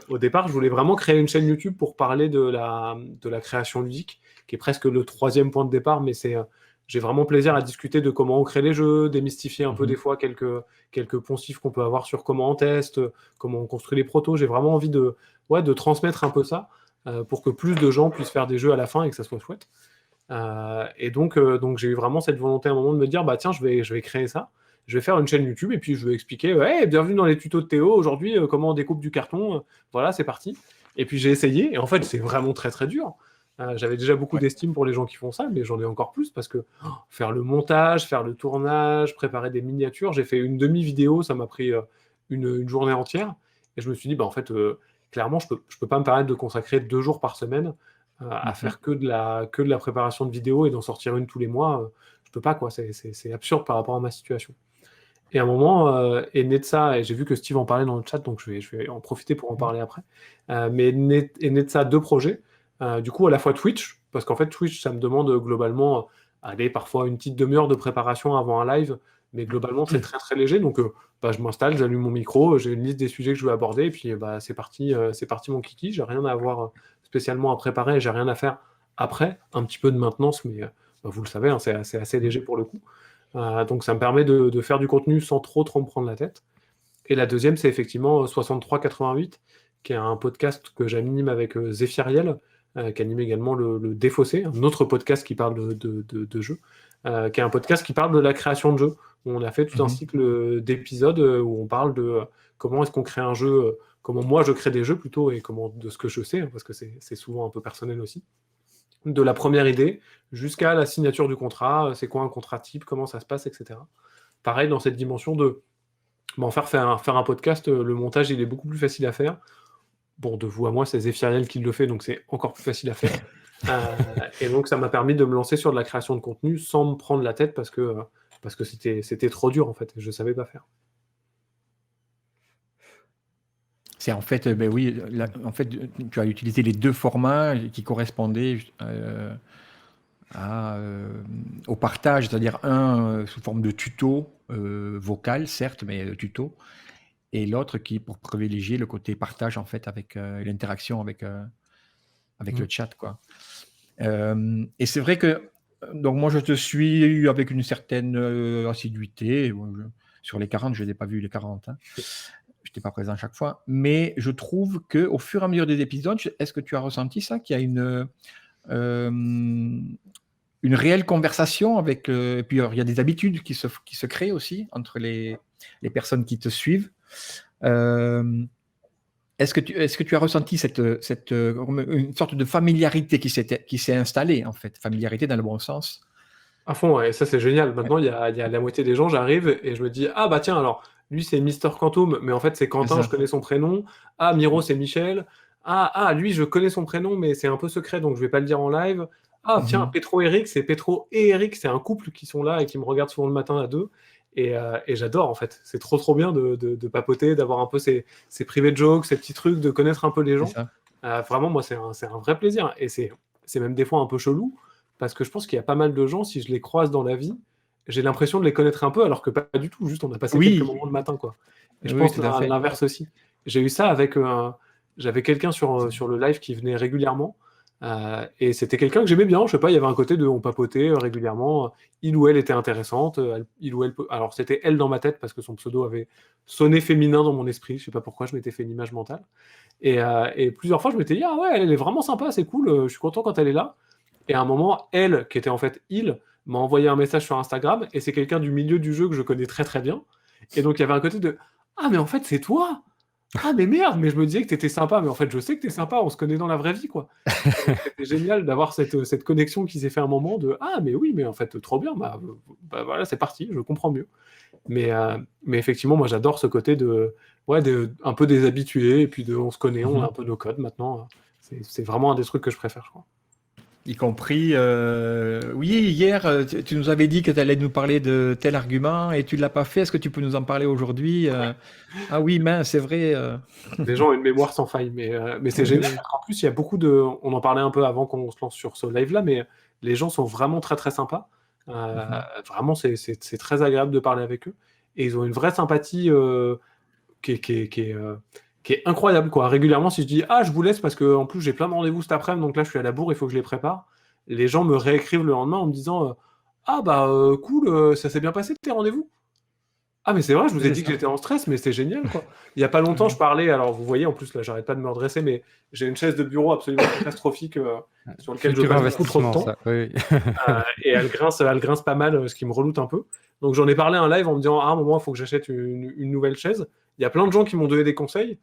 Au départ, je voulais vraiment créer une chaîne YouTube pour parler de la création ludique, qui est presque le troisième point de départ, mais j'ai vraiment plaisir à discuter de comment on crée les jeux, démystifier un peu des fois quelques poncifs qu'on peut avoir sur comment on teste, comment on construit les protos. J'ai vraiment envie de transmettre un peu ça pour que plus de gens puissent faire des jeux à la fin et que ça soit chouette. Donc j'ai eu vraiment cette volonté à un moment de me dire, bah tiens, je vais créer ça. Je vais faire une chaîne YouTube et puis je vais expliquer, hey, bienvenue dans les tutos de Théo, aujourd'hui, comment on découpe du carton. Voilà, c'est parti. Et puis j'ai essayé, et en fait, c'est vraiment très très dur. J'avais déjà beaucoup d'estime pour les gens qui font ça, mais j'en ai encore plus parce que faire le montage, faire le tournage, préparer des miniatures, j'ai fait une demi-vidéo, ça m'a pris une journée entière. Et je me suis dit, bah en fait, clairement, je peux pas me permettre de consacrer 2 jours par semaine à Mhm. faire que de la préparation de vidéos et d'en sortir une tous les mois. Je peux pas, quoi. C'est absurde par rapport à ma situation. Et à un moment est né de ça, et j'ai vu que Steve en parlait dans le chat, donc je vais en profiter pour en parler après. Mais est né de ça 2 projets. Du coup, à la fois Twitch, parce qu'en fait, Twitch, ça me demande globalement, aller parfois une petite demi-heure de préparation avant un live, mais globalement, c'est très très léger. Donc, bah, je m'installe, j'allume mon micro, j'ai une liste des sujets que je veux aborder, et puis bah, c'est parti mon kiki. J'ai rien à avoir spécialement à préparer, j'ai rien à faire après. Un petit peu de maintenance, mais bah, vous le savez, hein, c'est assez léger pour le coup. Donc ça me permet de faire du contenu sans trop me prendre la tête. Et la deuxième, c'est effectivement 6388, qui est un podcast que j'anime avec Zéphiriel, qui anime également le Défaussé, un autre podcast qui parle de jeux, qui est un podcast qui parle de la création de jeux. Où on a fait tout un Mhm. cycle d'épisodes où on parle de comment est-ce qu'on crée un jeu, comment moi je crée des jeux plutôt, et comment de ce que je sais, hein, parce que c'est souvent un peu personnel aussi. De la première idée jusqu'à la signature du contrat, c'est quoi un contrat type, comment ça se passe, etc. Pareil, dans cette dimension de faire un podcast, le montage, il est beaucoup plus facile à faire. Bon, de vous à moi, c'est Zéphiriel qui le fait, donc c'est encore plus facile à faire. Et donc, ça m'a permis de me lancer sur de la création de contenu sans me prendre la tête parce que c'était trop dur, en fait, et je savais pas faire. C'est en fait, ben oui, en fait, tu as utilisé les 2 formats qui correspondaient au partage, c'est-à-dire un sous forme de tuto vocal, certes, mais tuto, et l'autre qui pour privilégier le côté partage en fait avec l'interaction avec le chat, quoi. Et c'est vrai que donc moi je te suis avec une certaine assiduité. Sur les 40, je n'ai pas vu les 40. Hein. Je n'étais pas présent chaque fois. Mais je trouve qu'au fur et à mesure des épisodes, est-ce que tu as ressenti ça, qu'il y a une réelle conversation avec... et puis il y a des habitudes qui se créent aussi entre les personnes qui te suivent. Est-ce que tu as ressenti une sorte de familiarité qui s'est installée, en fait, familiarité dans le bon sens? À fond, ouais, ça c'est génial. Maintenant, il y a la moitié des gens, j'arrive et je me dis, ah bah tiens, alors, lui c'est Mister Quantum, mais en fait c'est Quentin, je connais son prénom. Ah, Miro c'est Michel. Ah, lui je connais son prénom, mais c'est un peu secret, donc je vais pas le dire en live. Ah, tiens, Petro Eric, c'est Petro et Eric, c'est un couple qui sont là et qui me regardent souvent le matin à 2. Et j'adore, en fait. C'est trop bien de papoter, d'avoir un peu ces private jokes, ces petits trucs, de connaître un peu les gens. Vraiment, moi, c'est un vrai plaisir. Et c'est même des fois un peu chelou, parce que je pense qu'il y a pas mal de gens, si je les croise dans la vie, j'ai l'impression de les connaître un peu, alors que pas du tout. Juste, on a passé quelques moments le matin, quoi. Et je Oui, pense tout à à fait. l'inverse aussi. J'ai eu ça avec... j'avais quelqu'un sur le live qui venait régulièrement, et c'était quelqu'un que j'aimais bien. Je sais pas, il y avait un côté de on papotait régulièrement. Il ou elle était intéressante. Il ou elle alors, c'était elle dans ma tête, parce que son pseudo avait sonné féminin dans mon esprit. Je sais pas pourquoi, je m'étais fait une image mentale. Et plusieurs fois, je m'étais dit, ah ouais, elle est vraiment sympa, c'est cool, je suis content quand elle est là. Et à un moment, elle, qui était en fait il, m'a envoyé un message sur Instagram, et c'est quelqu'un du milieu du jeu que je connais très très bien. Et donc il y avait un côté de ah, mais en fait c'est toi! Ah, mais merde, mais je me disais que t'étais sympa, mais en fait je sais que t'es sympa, on se connaît dans la vraie vie, quoi. Et donc, c'était génial d'avoir cette connexion qui s'est fait un moment de ah, mais oui, mais en fait trop bien, bah voilà, c'est parti, je comprends mieux. Mais effectivement, moi j'adore ce côté un peu des habitués, et puis on se connaît, on a un peu nos codes maintenant. C'est vraiment un des trucs que je préfère, je crois. Y compris, oui, hier, tu nous avais dit que tu allais nous parler de tel argument et tu ne l'as pas fait. Est-ce que tu peux nous en parler aujourd'hui? Ah oui, mince, c'est vrai. Les gens ont une mémoire sans faille, mais c'est génial. En plus, il y a beaucoup de... On en parlait un peu avant qu'on se lance sur ce live-là, mais les gens sont vraiment très très sympas. Vraiment, c'est très agréable de parler avec eux. Et ils ont une vraie sympathie qui est incroyable, quoi. Régulièrement, si je dis ah, je vous laisse parce que en plus j'ai plein de rendez-vous cet après-midi, donc là je suis à la bourre, il faut que je les prépare. Les gens me réécrivent le lendemain en me disant ah bah cool, ça s'est bien passé tes rendez-vous. Ah, mais c'est vrai, je vous ai dit que j'étais en stress, mais c'est génial, quoi. Il y a pas longtemps, je parlais, alors vous voyez, en plus là, j'arrête pas de me redresser, mais j'ai une chaise de bureau absolument catastrophique sur laquelle je passe beaucoup trop de temps. Ça, oui. Et elle grince pas mal, ce qui me reloute un peu. Donc j'en ai parlé en live en me disant ah, à un moment, il faut que j'achète une nouvelle chaise. Il y a plein de gens qui m'ont donné des conseils.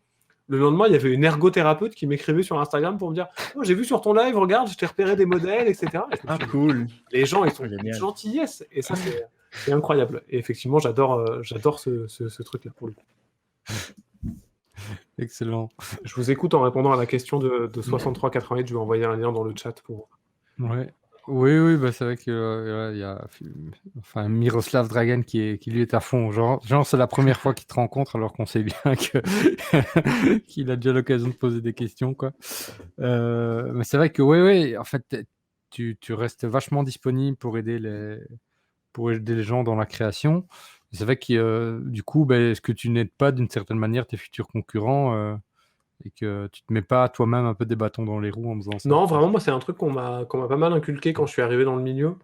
Le lendemain, il y avait une ergothérapeute qui m'écrivait sur Instagram pour me dire oh, j'ai vu sur ton live, regarde, je t'ai repéré des modèles, etc. Ah, cool. Les gens, ils sont d'une gentillesse, et ça, c'est incroyable. Et effectivement, j'adore ce truc-là pour le coup. Excellent. Je vous écoute en répondant à la question de 6388. Je vais envoyer un lien dans le chat pour. Ouais. Oui, oui, bah, c'est vrai que il y a enfin, Miroslav Dragan qui lui est à fond. Genre c'est la première fois qu'il te rencontre alors qu'on sait bien que qu'il a déjà l'occasion de poser des questions, quoi. Mais c'est vrai que oui, en fait, tu restes vachement disponible pour aider les gens dans la création. C'est vrai que du coup, ben, est-ce que tu n'aides pas d'une certaine manière tes futurs concurrents et que tu te mets pas toi-même un peu des bâtons dans les roues en faisant ça, Non, quoi. vraiment, moi, c'est un truc qu'on m'a pas mal inculqué quand je suis arrivé dans le milieu.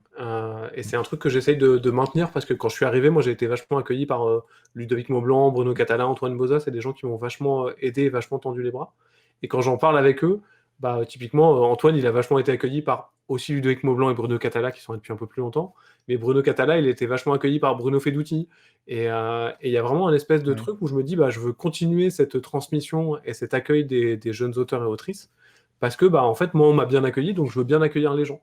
Et c'est un truc que j'essaye de maintenir parce que quand je suis arrivé, moi, j'ai été vachement accueilli par Ludovic Maublanc, Bruno Catala, Antoine Boza. C'est des gens qui m'ont vachement aidé et vachement tendu les bras. Et quand j'en parle avec eux, bah, typiquement, Antoine, il a vachement été accueilli par aussi Ludovic Maublanc et Bruno Catala qui sont là depuis un peu plus longtemps. Mais Bruno Catala, il était vachement accueilli par Bruno Fedouti. Et il y a vraiment un espèce de Ouais. truc où je me dis, bah, je veux continuer cette transmission et cet accueil des jeunes auteurs et autrices. Parce que, bah, en fait, moi, on m'a bien accueilli, donc je veux bien accueillir les gens.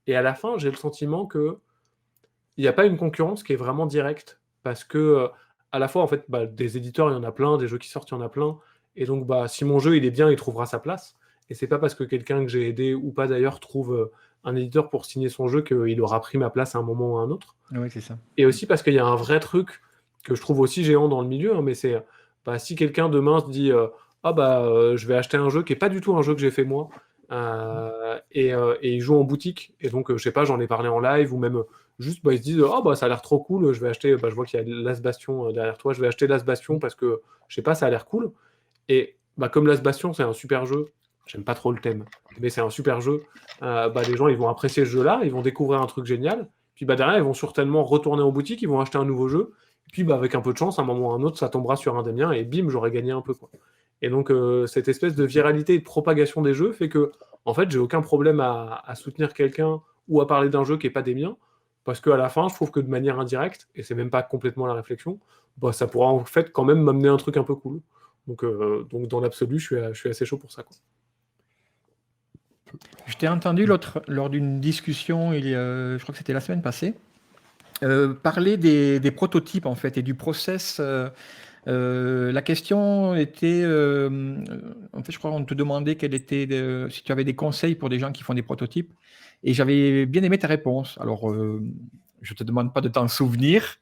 Et à la fin, j'ai le sentiment que il n'y a pas une concurrence qui est vraiment directe. Parce que, à la fois, en fait, bah, des éditeurs, il y en a plein, des jeux qui sortent, il y en a plein. Et donc, bah, si mon jeu, il est bien, il trouvera sa place. Et c'est pas parce que quelqu'un que j'ai aidé ou pas d'ailleurs trouve un éditeur pour signer son jeu qu'il aura pris ma place à un moment ou à un autre. Oui, c'est ça. Et aussi parce qu'il y a un vrai truc que je trouve aussi géant dans le milieu, hein, mais c'est bah, si quelqu'un demain se dit ah bah je vais acheter un jeu qui est pas du tout un jeu que j'ai fait moi et il joue en boutique et donc je sais pas, j'en ai parlé en live ou même juste bah, ils se disent ah bah ça a l'air trop cool, je vais acheter, bah, je vois qu'il y a Last Bastion derrière toi, je vais acheter Last Bastion parce que je sais pas, ça a l'air cool. Et bah, comme Last Bastion c'est un super jeu, j'aime pas trop le thème, mais c'est un super jeu, bah, les gens ils vont apprécier ce jeu-là, ils vont découvrir un truc génial. Puis bah, derrière, ils vont certainement retourner en boutique, ils vont acheter un nouveau jeu. Puis bah, avec un peu de chance, à un moment ou à un autre, ça tombera sur un des miens et bim, j'aurai gagné un peu, quoi. Et donc, cette espèce de viralité et de propagation des jeux fait que, en fait, j'ai aucun problème à soutenir quelqu'un ou à parler d'un jeu qui n'est pas des miens. Parce qu'à la fin, je trouve que de manière indirecte, et c'est même pas complètement la réflexion, bah, ça pourra en fait quand même m'amener un truc un peu cool. Donc dans l'absolu, je suis assez chaud pour ça, quoi. Je t'ai entendu lors d'une discussion, je crois que c'était la semaine passée, parler des prototypes en fait et du process. La question était, en fait, je crois qu'on te demandait si tu avais des conseils pour des gens qui font des prototypes, et j'avais bien aimé ta réponse. Alors, je te demande pas de t'en souvenir,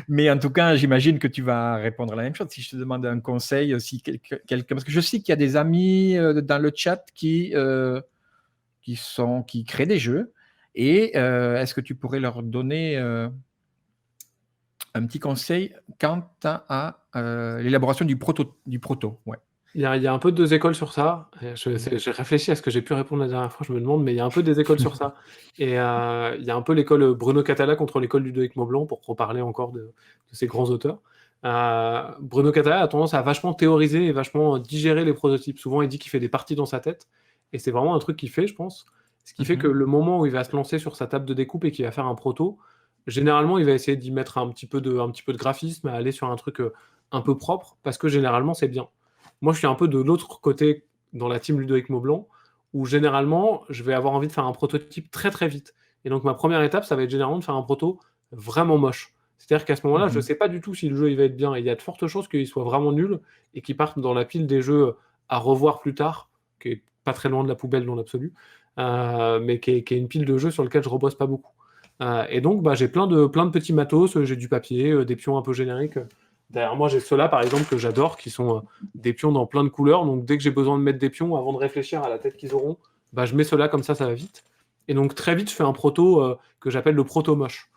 mais en tout cas, j'imagine que tu vas répondre la même chose. Si je te demande un conseil, si quelqu'un, parce que je sais qu'il y a des amis dans le chat qui créent des jeux, et est-ce que tu pourrais leur donner un petit conseil quant à l'élaboration du proto, ouais. Il y a un peu deux écoles sur ça. J'ai réfléchi à ce que j'ai pu répondre la dernière fois, je me demande, mais il y a un peu des écoles sur ça. Et il y a un peu l'école Bruno Catala contre l'école Ludovic Maublanc, pour reparler encore de ces grands auteurs. Bruno Catala a tendance à vachement théoriser et vachement digérer les prototypes. Souvent, il dit qu'il fait des parties dans sa tête. Et c'est vraiment un truc qu'il fait, je pense. Ce qui fait que le moment où il va se lancer sur sa table de découpe et qu'il va faire un proto, généralement, il va essayer d'y mettre un petit peu de graphisme, à aller sur un truc un peu propre, parce que généralement, c'est bien. Moi, je suis un peu de l'autre côté dans la team Ludovic Maublanc, où généralement, je vais avoir envie de faire un prototype très très vite. Et donc, ma première étape, ça va être généralement de faire un proto vraiment moche. C'est-à-dire qu'à ce moment-là, je ne sais pas du tout si le jeu il va être bien. Et il y a de fortes chances qu'il soit vraiment nul et qu'il parte dans la pile des jeux à revoir plus tard, qui est pas très loin de la poubelle dans l'absolu, mais qui est une pile de jeux sur lequel je rebosse pas beaucoup. Et donc, bah, j'ai plein de petits matos, j'ai du papier, des pions un peu génériques. Derrière moi, j'ai ceux-là, par exemple, que j'adore, qui sont des pions dans plein de couleurs. Donc, dès que j'ai besoin de mettre des pions, avant de réfléchir à la tête qu'ils auront, bah, je mets ceux-là, comme ça va vite. Et donc, très vite, je fais un proto que j'appelle le proto moche.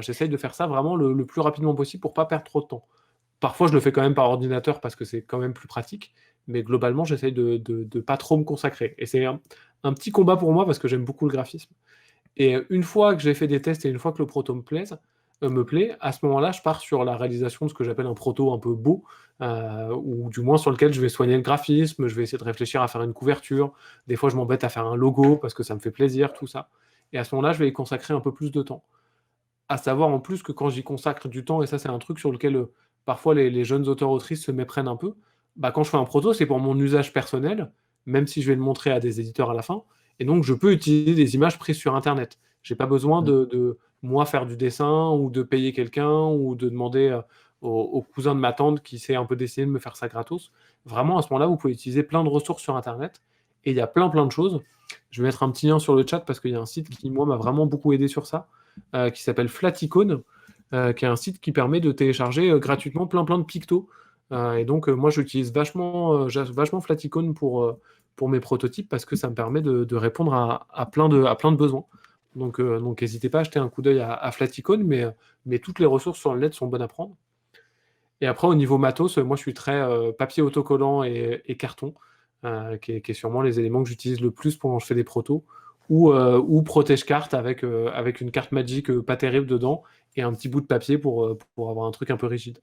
J'essaye de faire ça vraiment le plus rapidement possible pour pas perdre trop de temps. Parfois, je le fais quand même par ordinateur parce que c'est quand même plus pratique. Mais globalement, j'essaye de pas trop me consacrer. Et c'est un petit combat pour moi parce que j'aime beaucoup le graphisme. Et une fois que j'ai fait des tests et une fois que le proto me plaît, à ce moment-là, je pars sur la réalisation de ce que j'appelle un proto un peu beau, ou du moins sur lequel je vais soigner le graphisme, je vais essayer de réfléchir à faire une couverture. Des fois, je m'embête à faire un logo parce que ça me fait plaisir, tout ça. Et à ce moment-là, je vais y consacrer un peu plus de temps. À savoir en plus que quand j'y consacre du temps, et ça, c'est un truc sur lequel parfois les jeunes auteurs-autrices se méprennent un peu, bah, quand je fais un proto, c'est pour mon usage personnel, même si je vais le montrer à des éditeurs à la fin. Et donc, je peux utiliser des images prises sur Internet. J'ai pas besoin de moi faire du dessin ou de payer quelqu'un ou de demander au cousin de ma tante qui s'est un peu décidé de me faire ça gratos. Vraiment, à ce moment-là, vous pouvez utiliser plein de ressources sur Internet et il y a plein de choses. Je vais mettre un petit lien sur le chat parce qu'il y a un site qui, moi, m'a vraiment beaucoup aidé sur ça, qui s'appelle Flaticone, qui est un site qui permet de télécharger gratuitement plein de pictos. Et donc, moi, j'utilise vachement Flaticone pour mes prototypes parce que ça me permet de répondre à plein de besoins. Donc, n'hésitez pas à jeter un coup d'œil à Flaticone, mais toutes les ressources sur le net sont bonnes à prendre. Et après, au niveau matos, moi, je suis très papier autocollant et carton, qui est sûrement les éléments que j'utilise le plus quand je fais des protos, ou protège-carte avec une carte magique pas terrible dedans et un petit bout de papier pour avoir un truc un peu rigide.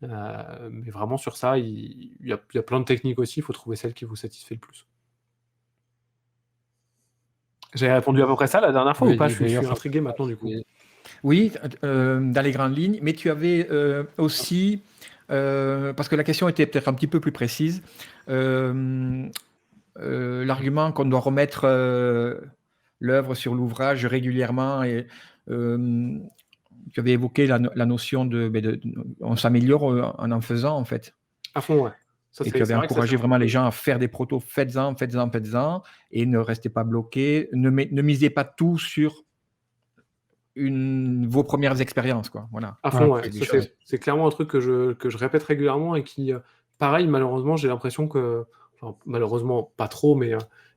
Mais vraiment, sur ça, il y a plein de techniques aussi, il faut trouver celle qui vous satisfait le plus. J'ai répondu à peu près ça la dernière fois ou pas? Je suis intrigué maintenant du coup. Oui, dans les grandes lignes, mais tu avais aussi, parce que la question était peut-être un petit peu plus précise, l'argument qu'on doit remettre l'œuvre sur l'ouvrage régulièrement, et tu avais évoqué la notion on s'améliore en faisant, en fait. À fond, ouais. Ça, et tu avais encouragé vraiment les gens à faire des protos, faites-en, et ne restez pas bloqués, ne misez pas tout sur vos premières expériences, quoi. Voilà. À fond, ouais. C'est clairement un truc que je répète régulièrement et qui, pareil, malheureusement, j'ai l'impression que, enfin, malheureusement, pas trop, mais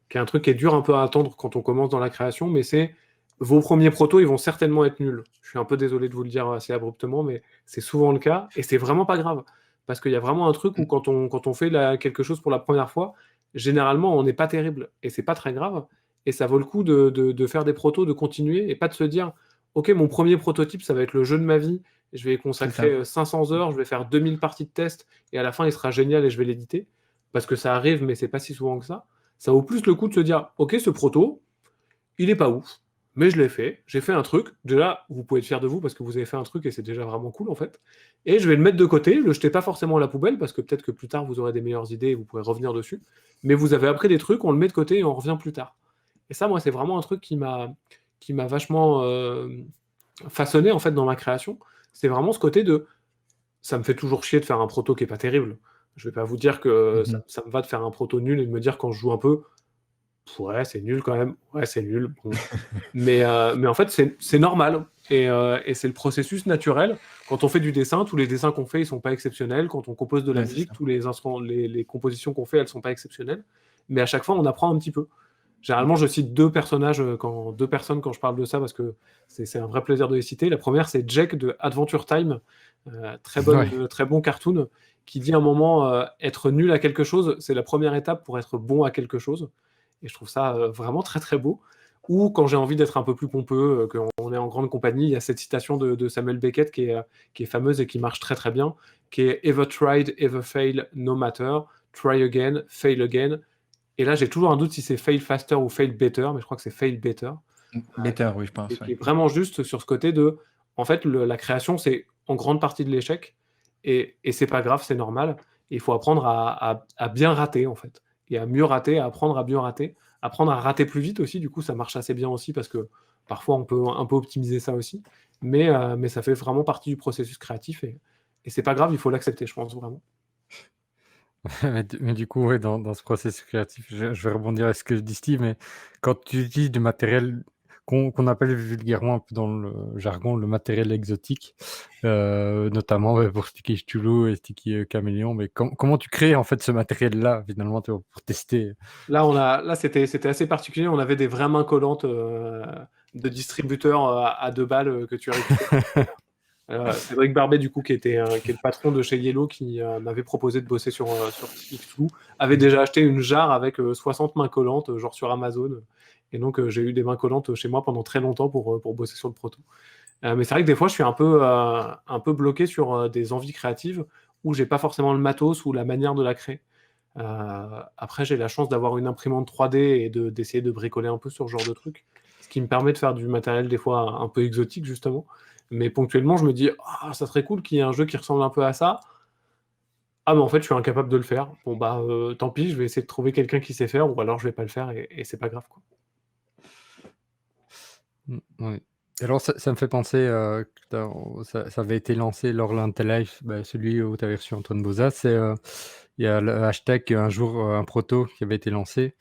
qui est un truc qui est dur un peu à attendre quand on commence dans la création, mais c'est vos premiers protos, ils vont certainement être nuls. Je suis un peu désolé de vous le dire assez abruptement, mais c'est souvent le cas et c'est vraiment pas grave. Parce qu'il y a vraiment un truc où quand on fait quelque chose pour la première fois, généralement, on n'est pas terrible et c'est pas très grave. Et ça vaut le coup de faire des protos, de continuer et pas de se dire ok, mon premier prototype, ça va être le jeu de ma vie, je vais y consacrer 500 heures, je vais faire 2000 parties de test, et à la fin, il sera génial et je vais l'éditer. Parce que ça arrive, mais c'est pas si souvent que ça. Ça vaut plus le coup de se dire, ok, ce proto, il est pas ouf, mais je l'ai fait, j'ai fait un truc. Déjà, vous pouvez être fier de vous parce que vous avez fait un truc et c'est déjà vraiment cool en fait. Et je vais le mettre de côté, le jeter pas forcément à la poubelle parce que peut-être que plus tard vous aurez des meilleures idées et vous pourrez revenir dessus. Mais vous avez appris des trucs, on le met de côté et on revient plus tard. Et ça, moi, c'est vraiment un truc qui m'a vachement façonné en fait dans ma création. C'est vraiment ce côté de ça me fait toujours chier de faire un proto qui est pas terrible. Je vais pas vous dire que ça me va de faire un proto nul et de me dire quand je joue un peu ouais, c'est nul quand même. Ouais, c'est nul. Bon. mais en fait, c'est normal. Et c'est le processus naturel. Quand on fait du dessin, tous les dessins qu'on fait, ils sont pas exceptionnels. Quand on compose de la musique, tous les instruments, les compositions qu'on fait, elles sont pas exceptionnelles. Mais à chaque fois, on apprend un petit peu. Généralement, je cite deux personnes quand je parle de ça parce que c'est un vrai plaisir de les citer. La première, c'est Jack de Adventure Time, très bon cartoon, qui dit à un moment être nul à quelque chose, c'est la première étape pour être bon à quelque chose. Et je trouve ça vraiment très très beau. Ou quand j'ai envie d'être un peu plus pompeux, qu'on est en grande compagnie, il y a cette citation de Samuel Beckett qui est fameuse et qui marche très très bien, qui est « Ever tried, ever fail, no matter, try again, fail again ». Et là, j'ai toujours un doute si c'est fail faster ou fail better, mais je crois que c'est fail better. Better, oui, je pense. Qui est vraiment juste sur ce côté de, en fait, la création, c'est en grande partie de l'échec, et c'est pas grave, c'est normal. Et il faut apprendre à bien rater, en fait, et à mieux rater, à apprendre à mieux rater, apprendre à rater plus vite aussi. Du coup, ça marche assez bien aussi parce que parfois on peut un peu optimiser ça aussi, mais ça fait vraiment partie du processus créatif et c'est pas grave, il faut l'accepter, je pense vraiment. Mais du coup, ouais, dans ce processus créatif, je vais rebondir à ce que dit Steve, mais quand tu utilises du matériel qu'on appelle vulgairement un peu dans le jargon le matériel exotique, notamment pour Sticky Chulu et Sticky Caméléon, mais comment tu crées en fait ce matériel-là finalement pour tester? Là, c'était assez particulier. On avait des vraies mains collantes de distributeurs à 2 balles que tu récupères. Cédric Barbet, du coup, qui est le patron de chez Yellow, qui m'avait proposé de bosser sur X2, avait déjà acheté une jarre avec 60 mains collantes, genre sur Amazon. Et donc, j'ai eu des mains collantes chez moi pendant très longtemps pour bosser sur le proto. Mais c'est vrai que des fois, je suis un peu bloqué sur des envies créatives où j'ai pas forcément le matos ou la manière de la créer. Après, j'ai la chance d'avoir une imprimante 3D et d'essayer de bricoler un peu sur ce genre de truc, ce qui me permet de faire du matériel des fois un peu exotique, justement. Mais ponctuellement, je me dis, ça serait cool qu'il y ait un jeu qui ressemble un peu à ça. Ah, mais en fait, je suis incapable de le faire. Bon, bah, tant pis, je vais essayer de trouver quelqu'un qui sait faire, ou alors je vais pas le faire, et c'est pas grave, quoi. Ouais. Alors, ça me fait penser, ça avait été lancé lors de l'Interlife, celui où tu avais reçu Antoine Bozat. Il y a le hashtag un jour, un proto qui avait été lancé.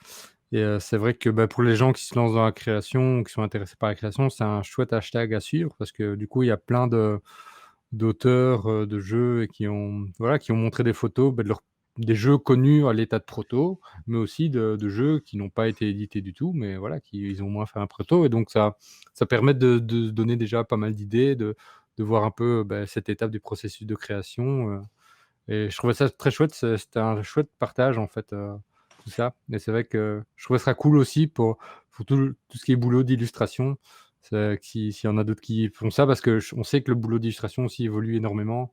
Et c'est vrai que pour les gens qui se lancent dans la création ou qui sont intéressés par la création, c'est un chouette hashtag à suivre parce que du coup, il y a plein d'auteurs de jeux et qui ont montré des photos des jeux connus à l'état de proto, mais aussi de jeux qui n'ont pas été édités du tout, mais voilà, ils ont au moins fait un proto. Et donc, ça permet de donner déjà pas mal d'idées, de voir un peu cette étape du processus de création. Et je trouvais ça très chouette. C'était un chouette partage, en fait, tout ça. Et c'est vrai que je trouvais ça cool aussi pour tout ce qui est boulot d'illustration. S'il y en a d'autres qui font ça, parce que on sait que le boulot d'illustration aussi évolue énormément.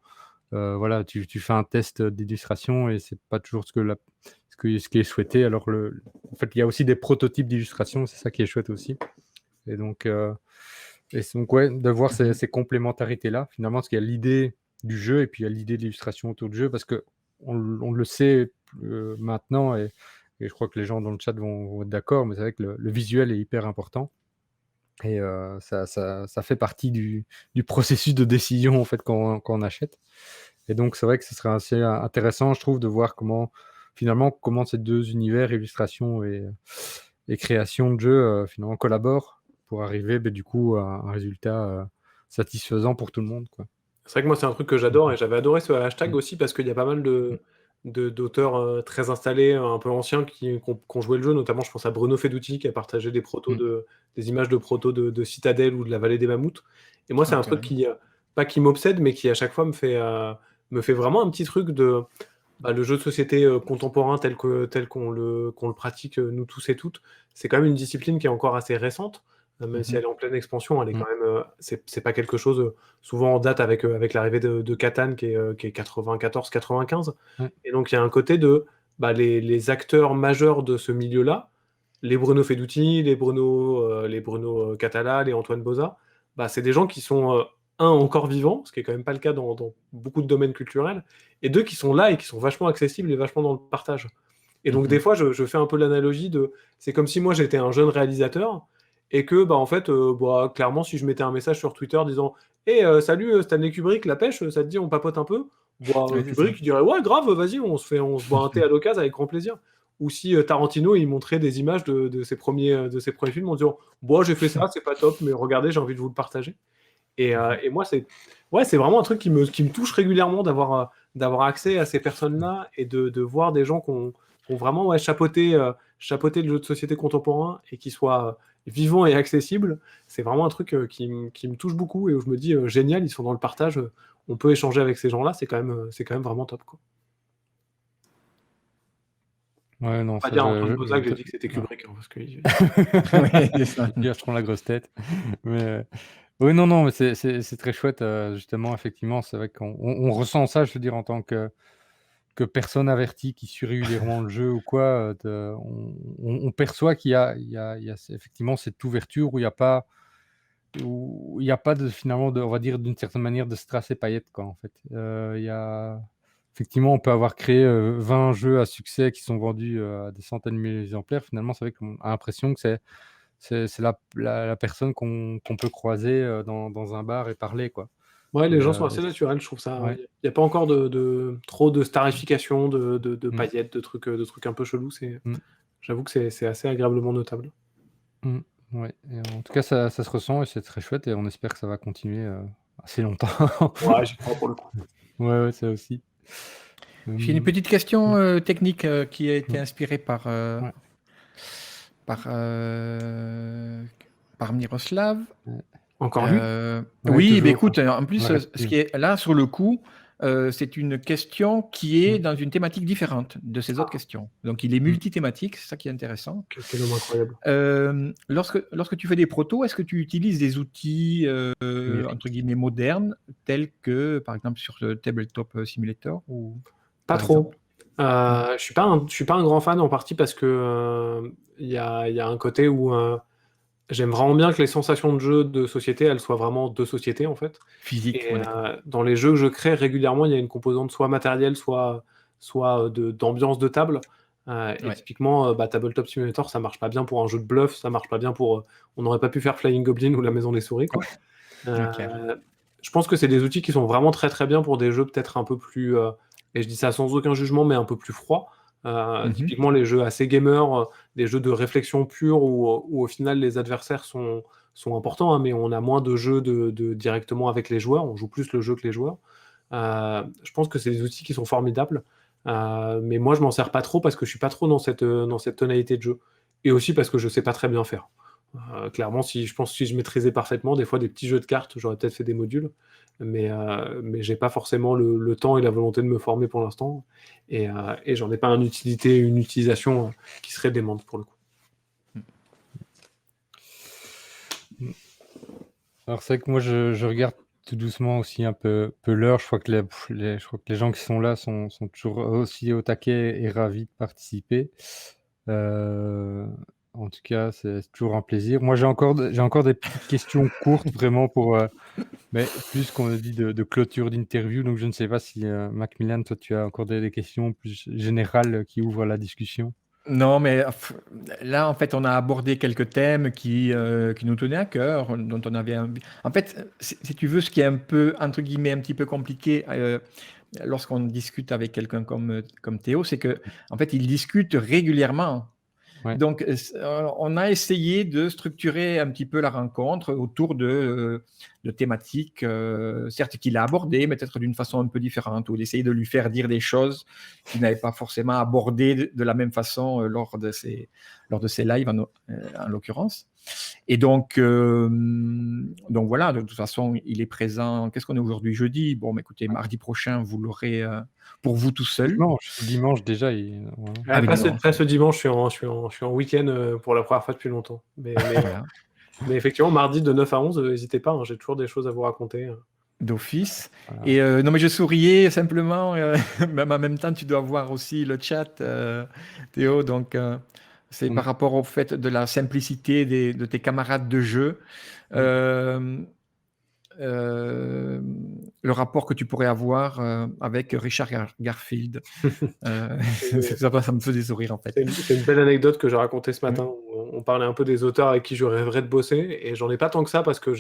Voilà, tu fais un test d'illustration et c'est pas toujours ce qui est souhaité. Alors, en fait, il y a aussi des prototypes d'illustration, c'est ça qui est chouette aussi. Et donc, ouais, de voir ces complémentarités-là, finalement, parce qu'il y a l'idée du jeu et puis il y a l'idée de l'illustration autour du jeu, parce que on le sait maintenant, et je crois que les gens dans le chat vont être d'accord, mais c'est vrai que le visuel est hyper important. Et ça fait partie du processus de décision, en fait, quand on achète. Et donc, c'est vrai que ce serait assez intéressant, je trouve, de voir comment ces deux univers, illustration et création de jeu, finalement, collaborent pour arriver, du coup, à un résultat satisfaisant pour tout le monde, quoi. C'est vrai que moi, c'est un truc que j'adore et j'avais adoré ce hashtag aussi parce qu'il y a pas mal Mm. d'auteurs très installés, un peu anciens, qui ont joué le jeu. Notamment, je pense à Bruno Feduti qui a partagé Mm. des images de protos de Citadel ou de la Vallée des Mammouths. Et moi, c'est Ah, un truc carrément. pas qui m'obsède, mais qui à chaque fois me fait vraiment un petit truc de le jeu de société contemporain tel qu'on le pratique, nous tous et toutes. C'est quand même une discipline qui est encore assez récente. Même si elle est en pleine expansion, elle est Mm. quand même, c'est pas quelque chose souvent en date avec l'arrivée de Catan qui est 94-95. Ouais. Et donc il y a un côté de les acteurs majeurs de ce milieu-là, les Bruno Feduti, les Bruno Catala, les Antoine Boza, c'est des gens qui sont, encore vivants, ce qui est quand même pas le cas dans beaucoup de domaines culturels, et deux qui sont là et qui sont vachement accessibles et vachement dans le partage. Et donc des fois, je fais un peu l'analogie de, c'est comme si moi j'étais un jeune réalisateur et que en fait, clairement, si je mettais un message sur Twitter disant «Hey, salut Stanley Kubrick, la pêche, ça te dit on papote un peu?» Ouais, c'est ça. Kubrick il dirait «Ouais, grave, vas-y, on se boit un thé à l'occasion avec grand plaisir.» Ou si Tarantino il montrait des images de ses premiers films en disant «Bon, j'ai fait ça, c'est pas top, mais regardez, j'ai envie de vous le partager.» Et moi, c'est vraiment un truc qui me touche régulièrement d'avoir accès à ces personnes-là et de voir des gens qui ont vraiment chapeauté le jeu de société contemporain et qui soient vivants et accessibles. C'est vraiment un truc qui me touche beaucoup et où je me dis génial, ils sont dans le partage, on peut échanger avec ces gens-là, c'est quand même vraiment top, quoi. Ouais, non, Pas ça, dire à Antoine Boza que j'ai dit que c'était Kubrick, hein, parce que Ouais, c'est ça. Dire, je prends la grosse tête. Mais oui, non, non, mais c'est très chouette, justement, effectivement. C'est vrai qu'on ressent ça, je veux dire, en tant que personne avertie qui suit régulièrement le jeu ou quoi. On perçoit qu'il y a effectivement cette ouverture où il n'y a pas finalement, on va dire, d'une certaine manière, de strass et paillettes, quoi, en fait. Effectivement, on peut avoir créé 20 jeux à succès qui sont vendus à des centaines de milliers d'exemplaires. Finalement, c'est vrai qu'on a l'impression que c'est la personne qu'on peut croiser dans un bar et parler, quoi. Ouais, Et, les gens sont assez naturels, je trouve ça. ouais. Il n'y a pas encore trop de starification, de Mm, paillettes, de trucs un peu chelous. mm, J'avoue que c'est assez agréablement notable. mm, ouais. Et en tout cas, ça se ressent et c'est très chouette et on espère que ça va continuer assez longtemps. Ouais, j'y crois pour le coup. Ouais, ouais, ça aussi. J'ai une Mm, petite question technique qui a été mm, inspirée ouais. par, par Miroslav. Encore lui? Ouais, Oui, mais toujours. écoute, en On plus, l'arrête ce plus. qui est là, sur le coup, c'est une question qui est Mm, dans une thématique différente de ces autres Ah, questions. Donc, il est mm. multithématique, c'est ça qui est intéressant. quel homme incroyable. Lorsque tu fais des protos, est-ce que tu utilises des outils, entre Numérique. guillemets, modernes, tels que, par exemple, sur le Tabletop Simulator ou Pas par trop. exemple? Non. Je suis pas un grand fan en partie parce que il y a un côté où j'aime vraiment bien que les sensations de jeu de société, elles soient vraiment de société en fait. Physique, Et ouais, d'accord. dans les jeux que je crée régulièrement, il y a une composante soit matérielle, soit d'ambiance de table. Et Ouais, typiquement, Tabletop Simulator, ça marche pas bien pour un jeu de bluff, ça marche pas bien pour. On n'aurait pas pu faire Flying Goblin ou La Maison des Souris, quoi. clair. Je pense que c'est des outils qui sont vraiment très très bien pour des jeux peut-être un peu plus, et je dis ça sans aucun jugement, mais un peu plus froid. Mhm. Typiquement les jeux assez gamers, des jeux de réflexion pure où au final les adversaires sont importants, hein, mais on a moins de jeux directement avec les joueurs, on joue plus le jeu que les joueurs. Je pense que c'est des outils qui sont formidables, mais moi je m'en sers pas trop parce que je suis pas trop dans cette tonalité de jeu, et aussi parce que je sais pas très bien faire. Clairement, je pense que si je maîtrisais parfaitement, des fois des petits jeux de cartes, j'aurais peut-être fait des modules, mais j'ai pas forcément le temps et la volonté de me former pour l'instant, et j'en ai pas une utilisation qui serait démente pour le coup. Alors c'est vrai que moi je regarde tout doucement aussi un peu l'heure. Je crois que je crois que les gens qui sont là sont toujours aussi au taquet et ravis de participer. Euh, En tout cas, c'est toujours un plaisir. Moi, j'ai encore des petites questions courtes, vraiment mais plus qu'on a dit de clôture d'interview. Donc, je ne sais pas si Macmillan, toi, tu as encore des questions plus générales qui ouvrent la discussion. Non, mais là, en fait, on a abordé quelques thèmes qui nous tenaient à cœur, dont on avait En fait, si tu veux, ce qui est un peu, entre guillemets, un petit peu compliqué lorsqu'on discute avec quelqu'un comme Théo, c'est que, en fait, il discute régulièrement. Ouais. Donc, on a essayé de structurer un petit peu la rencontre autour de thématiques, certes qu'il a abordées, mais peut-être d'une façon un peu différente, ou d'essayer de lui faire dire des choses qu'il n'avait pas forcément abordées de la même façon lors de ses lives, en l'occurrence. Et donc voilà, de toute façon, il est présent. Qu'est-ce qu'on est aujourd'hui, jeudi? Bon, mais écoutez, mardi prochain, vous l'aurez pour vous tout seul. Dimanche déjà. Voilà. Ah oui, Pas dimanche. ce dimanche, je suis en week-end pour la première fois depuis longtemps. Voilà. Mais effectivement, mardi de 9 à 11, n'hésitez pas, hein, j'ai toujours des choses à vous raconter. D'office. Voilà. Et non, mais je souriais simplement. Même en même temps, tu dois voir aussi le chat, Théo. Donc, c'est Mm. par rapport au fait de la simplicité de tes camarades de jeu. Mm. Euh, euh, le rapport que tu pourrais avoir avec Richard Garfield. Ça me faisait sourire, en fait. C'est une belle anecdote que j'ai racontée ce matin. Mm. Où on parlait un peu des auteurs avec qui je rêverais de bosser, et j'en ai pas tant que ça parce que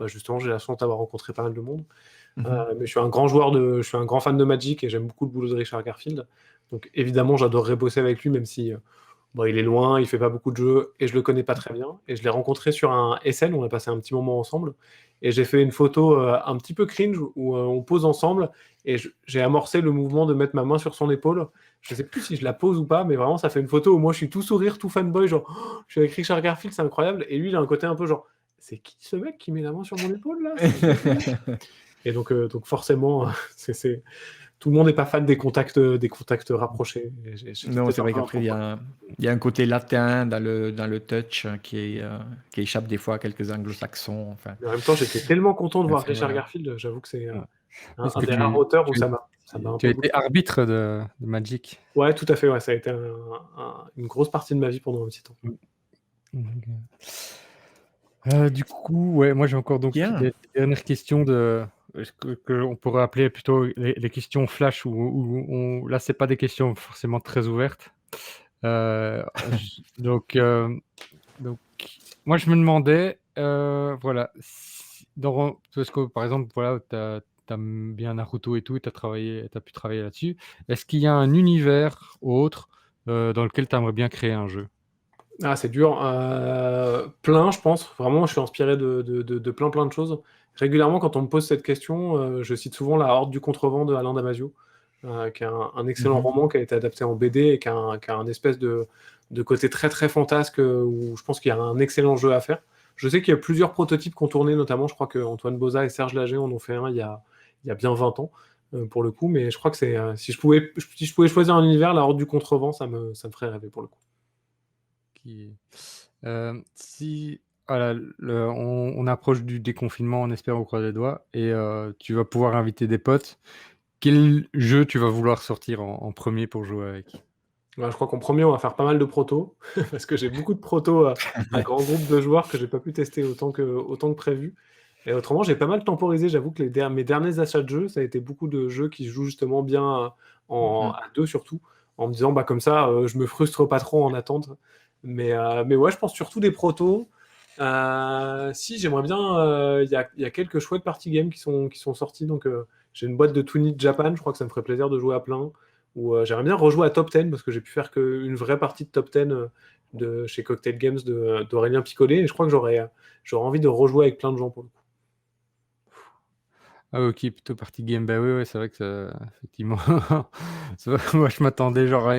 justement, j'ai la chance d'avoir rencontré pas mal de monde. Mhm. Mais je suis un grand fan de Magic et j'aime beaucoup le boulot de Richard Garfield. Donc évidemment, j'adorerais bosser avec lui, même si bon, il est loin, il fait pas beaucoup de jeux et je le connais pas très bien. Et je l'ai rencontré sur un SN, on a passé un petit moment ensemble. Et j'ai fait une photo un petit peu cringe où on pose ensemble et j'ai amorcé le mouvement de mettre ma main sur son épaule. Je sais plus si je la pose ou pas, mais vraiment, ça fait une photo où moi je suis tout sourire, tout fanboy, genre oh, je suis avec Richard Garfield, c'est incroyable. Et lui, il a un côté un peu genre c'est qui ce mec qui met la main sur mon épaule là? Et donc forcément, tout le monde n'est pas fan des contacts rapprochés. Non, c'est vrai un qu'après, peu il y a un côté latin dans le touch qui échappe des fois à quelques anglo-saxons. Enfin, Mais en même temps, j'étais tellement content de voir enfin, Richard voilà. Garfield. J'avoue que c'est Parce un que des rares auteurs où ça m'a un tu peu as été arbitre de Magic. Ouais, tout à fait. Ouais, ça a été une grosse partie de ma vie pendant un petit temps. Du coup, ouais, moi j'ai encore donc Bien. des dernières questions que on pourrait appeler plutôt les questions flash là c'est pas des questions forcément très ouvertes. Donc moi je me demandais voilà parce que par exemple voilà t'aimes bien Naruto et tout, t'as pu travailler là-dessus. Est-ce qu'il y a un univers autre dans lequel tu aimerais bien créer un jeu? Ah, c'est dur. Plein, je pense. Vraiment, je suis inspiré de plein de choses. Régulièrement, quand on me pose cette question, je cite souvent La Horde du Contrevent de Alain Damasio, qui est un excellent Mhm. roman qui a été adapté en BD et qui a un espèce de côté très très fantasque où je pense qu'il y a un excellent jeu à faire. Je sais qu'il y a plusieurs prototypes qui ont tourné, notamment, je crois que Antoine Boza et Serge Lager en ont fait un il y a bien 20 ans, pour le coup. Mais je crois que si je pouvais choisir un univers, La Horde du Contrevent, ça me ferait rêver pour le coup. Si voilà, on approche du déconfinement, on espère, au croise les doigts, et tu vas pouvoir inviter des potes, quel jeu tu vas vouloir sortir en premier pour jouer avec? Ouais, je crois qu'en premier, on va faire pas mal de protos, parce que j'ai beaucoup de protos à grand groupe de joueurs que j'ai pas pu tester autant que prévu. Et autrement, j'ai pas mal temporisé. J'avoue que mes derniers achats de jeux, ça a été beaucoup de jeux qui se jouent justement bien Mhm. à deux surtout, en me disant, bah, comme ça, je me frustre pas trop en attente. Mais ouais, je pense surtout des protos. Si, j'aimerais bien. Il y a quelques chouettes party games qui sont sortis. Donc, j'ai une boîte de Toonit Japan. Je crois que ça me ferait plaisir de jouer à plein. Ou j'aimerais bien rejouer à Top 10 parce que j'ai pu faire qu'une vraie partie de Top 10 chez Cocktail Games d'Aurélien Picolet. Et je crois que j'aurais envie de rejouer avec plein de gens pour le coup. Ah ok, plutôt partie game. Bah oui, ouais, c'est vrai que effectivement. C'est vrai que moi, je m'attendais genre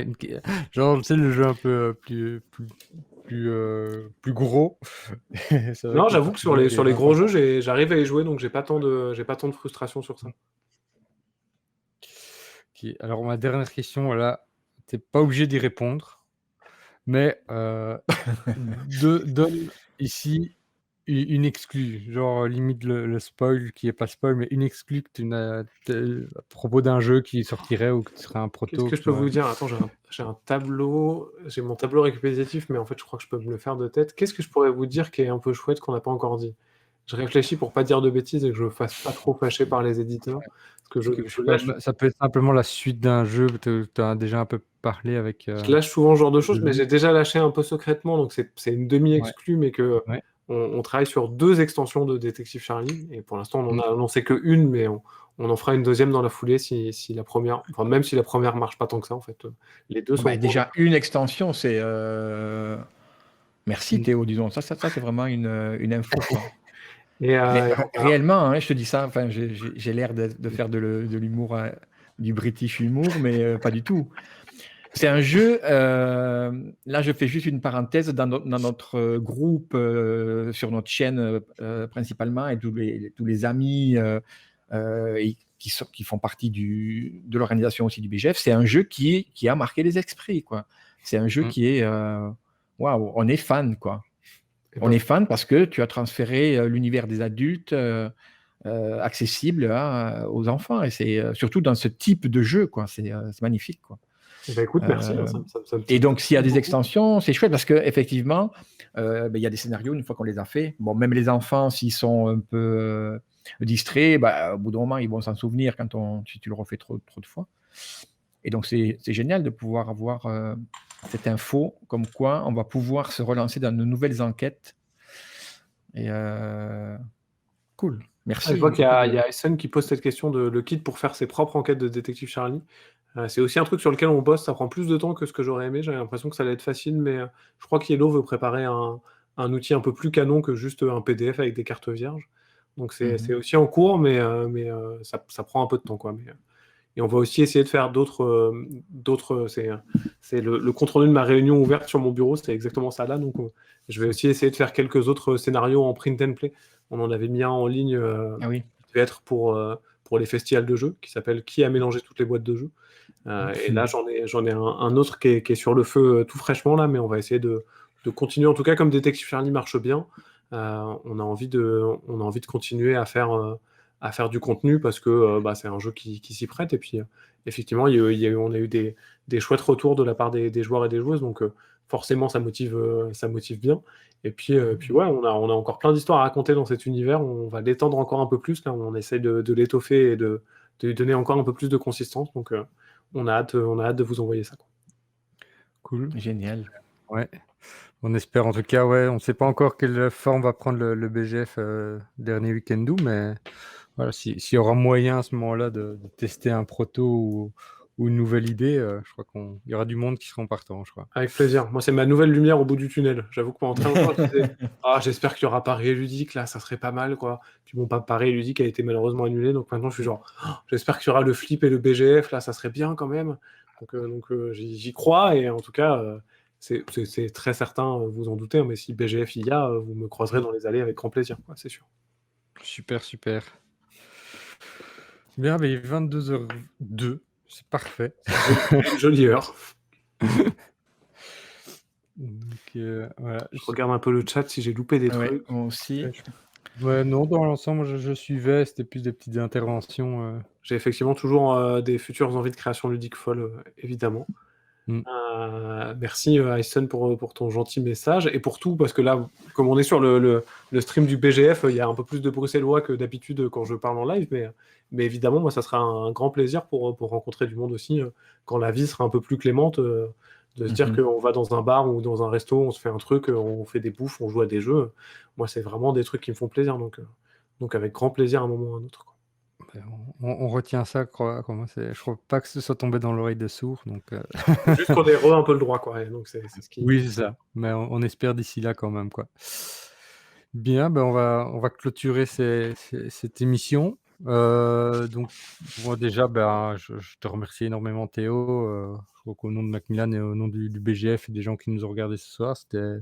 genre, tu sais, le jeu un peu plus gros. C'est vrai Non, que le j'avoue que party game qui sur est les gros vraiment. jeux, j'arrive à y jouer, donc j'ai pas tant de frustration sur ça. Ok. Alors, ma dernière question, voilà, t'es pas obligé d'y répondre, mais donne ici une exclue, genre limite le spoil qui est pas spoil, mais une exclue que tu n'as à propos d'un jeu qui sortirait ou que tu serait un Qu'est-ce proto que que je tu peux vous aurais. dire? Attends, j'ai un tableau, j'ai mon tableau récapitulatif, mais en fait, je crois que je peux me le faire de tête. Qu'est-ce que je pourrais vous dire qui est un peu chouette qu'on n'a pas encore dit? Je réfléchis pour pas dire de bêtises et que je me fasse pas trop fâcher par les éditeurs, parce que Parce que, je je sais pas, lâche, ça peut être simplement la suite d'un jeu, tu as déjà un peu parlé avec je lâche souvent ce genre de choses, mais Denis. j'ai déjà lâché un peu secrètement, donc c'est une Ouais, demi-exclue, mais que ouais. on travaille sur 2 extensions de Détective Charlie, et pour l'instant, on en Mm. a annoncé qu'une, mais on en fera une deuxième dans la foulée si la première, enfin, même si la première marche pas tant que ça, en fait. Les deux sont Bah, en cours. déjà, une extension, c'est. Merci Mm. Théo, disons. Ça c'est vraiment une info, quoi. Et Mais voilà. réellement, hein, je te dis ça, enfin, j'ai l'air de faire de l'humour, du British humour, mais pas du tout. C'est un jeu, là je fais juste une parenthèse, dans notre groupe, sur notre chaîne principalement, et tous les amis qui font partie de l'organisation aussi du BGF, c'est un jeu qui a marqué les esprits, quoi. C'est un jeu Mm. qui est, waouh, on est fan, quoi. Et On ben, est fan parce que tu as transféré l'univers des adultes accessible aux enfants, et c'est surtout dans ce type de jeu, quoi. C'est magnifique, quoi. écoute, merci, hein, Euh, ça et me donc, s'il y a touche des beaucoup. extensions, c'est chouette parce qu'effectivement, ben, il y a des scénarios, une fois qu'on les a faits. Bon, même les enfants, s'ils sont un peu distraits, bah, au bout d'un moment, ils vont s'en souvenir si tu le refais trop de fois. Et donc, c'est génial de pouvoir avoir cette info, comme quoi on va pouvoir se relancer dans de nouvelles enquêtes. Et cool. Ah, je vois Merci qu'il y beaucoup il y a Essen qui pose cette question de le kit pour faire ses propres enquêtes de détective Charlie. C'est aussi un truc sur lequel on bosse, ça prend plus de temps que ce que j'aurais aimé. J'avais l'impression que ça allait être facile, mais je crois qu'Yellow veut préparer un outil un peu plus canon que juste un PDF avec des cartes vierges. Donc c'est aussi en cours, mais ça prend un peu de temps, quoi. Et on va aussi essayer de faire d'autres. C'est le compte rendu de ma réunion ouverte sur mon bureau, c'est exactement ça là. Donc, je vais aussi essayer de faire quelques autres scénarios en print and play. On en avait mis un en ligne Ah oui. qui devait être pour les festivals de jeux, qui s'appelle Qui a mélangé toutes les boîtes de jeux. Et là, j'en ai un autre qui est sur le feu tout fraîchement là, mais on va essayer de continuer. En tout cas, comme Détective Charlie marche bien, on a envie de continuer à faire du contenu parce que bah, c'est un jeu qui s'y prête. Et puis, effectivement, on a eu des chouettes retours de la part des joueurs et des joueuses. Donc, forcément, ça motive bien. Et puis ouais, on a encore plein d'histoires à raconter dans cet univers. On va l'étendre encore un peu plus. Là, on essaye de l'étoffer et de lui donner encore un peu plus de consistance. Donc, on a hâte de vous envoyer ça, quoi. Cool. Génial. Ouais. On espère en tout cas, ouais. On ne sait pas encore quelle forme va prendre le BGF dernier week-end d'août, mais voilà, s'il y aura moyen à ce moment-là de tester un proto ou une nouvelle idée, je crois qu'il y aura du monde qui seront partants, je crois. Avec plaisir. Moi, c'est ma nouvelle lumière au bout du tunnel. J'avoue que pendant très longtemps, je disais, ah, j'espère qu'il y aura Paris Ludique, là, ça serait pas mal, quoi. Puis bon, Paris Ludique a été malheureusement annulé, donc maintenant, je suis genre, ah, j'espère qu'il y aura le Flip et le BGF, là, ça serait bien quand même. Donc, j'y crois, et en tout cas, c'est très certain, vous en doutez, hein, mais si BGF il y a, vous me croiserez dans les allées avec grand plaisir, quoi, c'est sûr. Super, super. Bien, mais 22h02, c'est parfait. Une jolie heure. Donc, voilà. Je regarde un peu le chat si j'ai loupé des Ouais, trucs. moi aussi. Ouais, non, dans l'ensemble, je suivais, c'était plus des petites interventions. J'ai effectivement toujours des futures envies de création ludique folle, évidemment. Merci Ayson pour ton gentil message et pour tout, parce que là, comme on est sur le stream du BGF, il y a un peu plus de bruxellois que d'habitude quand je parle en live, mais évidemment, moi, ça sera un grand plaisir pour rencontrer du monde aussi, quand la vie sera un peu plus clémente, de se dire qu'on va dans un bar ou dans un resto, on se fait un truc, on fait des bouffes, on joue à des jeux. Moi, c'est vraiment des trucs qui me font plaisir, donc avec grand plaisir à un moment ou à un autre, quoi. Ben, on retient ça, je crois pas que ce soit tombé dans l'oreille de sourd, donc Faut juste qu'on ait un peu le droit, quoi. Et donc c'est ce qui. oui, c'est ça. Mais on espère d'ici là quand même, quoi. Bien, ben on va clôturer cette émission. Donc moi déjà, ben, je te remercie énormément Théo. Je crois qu'au nom de Macmillan et au nom du BGF et des gens qui nous ont regardés ce soir, c'était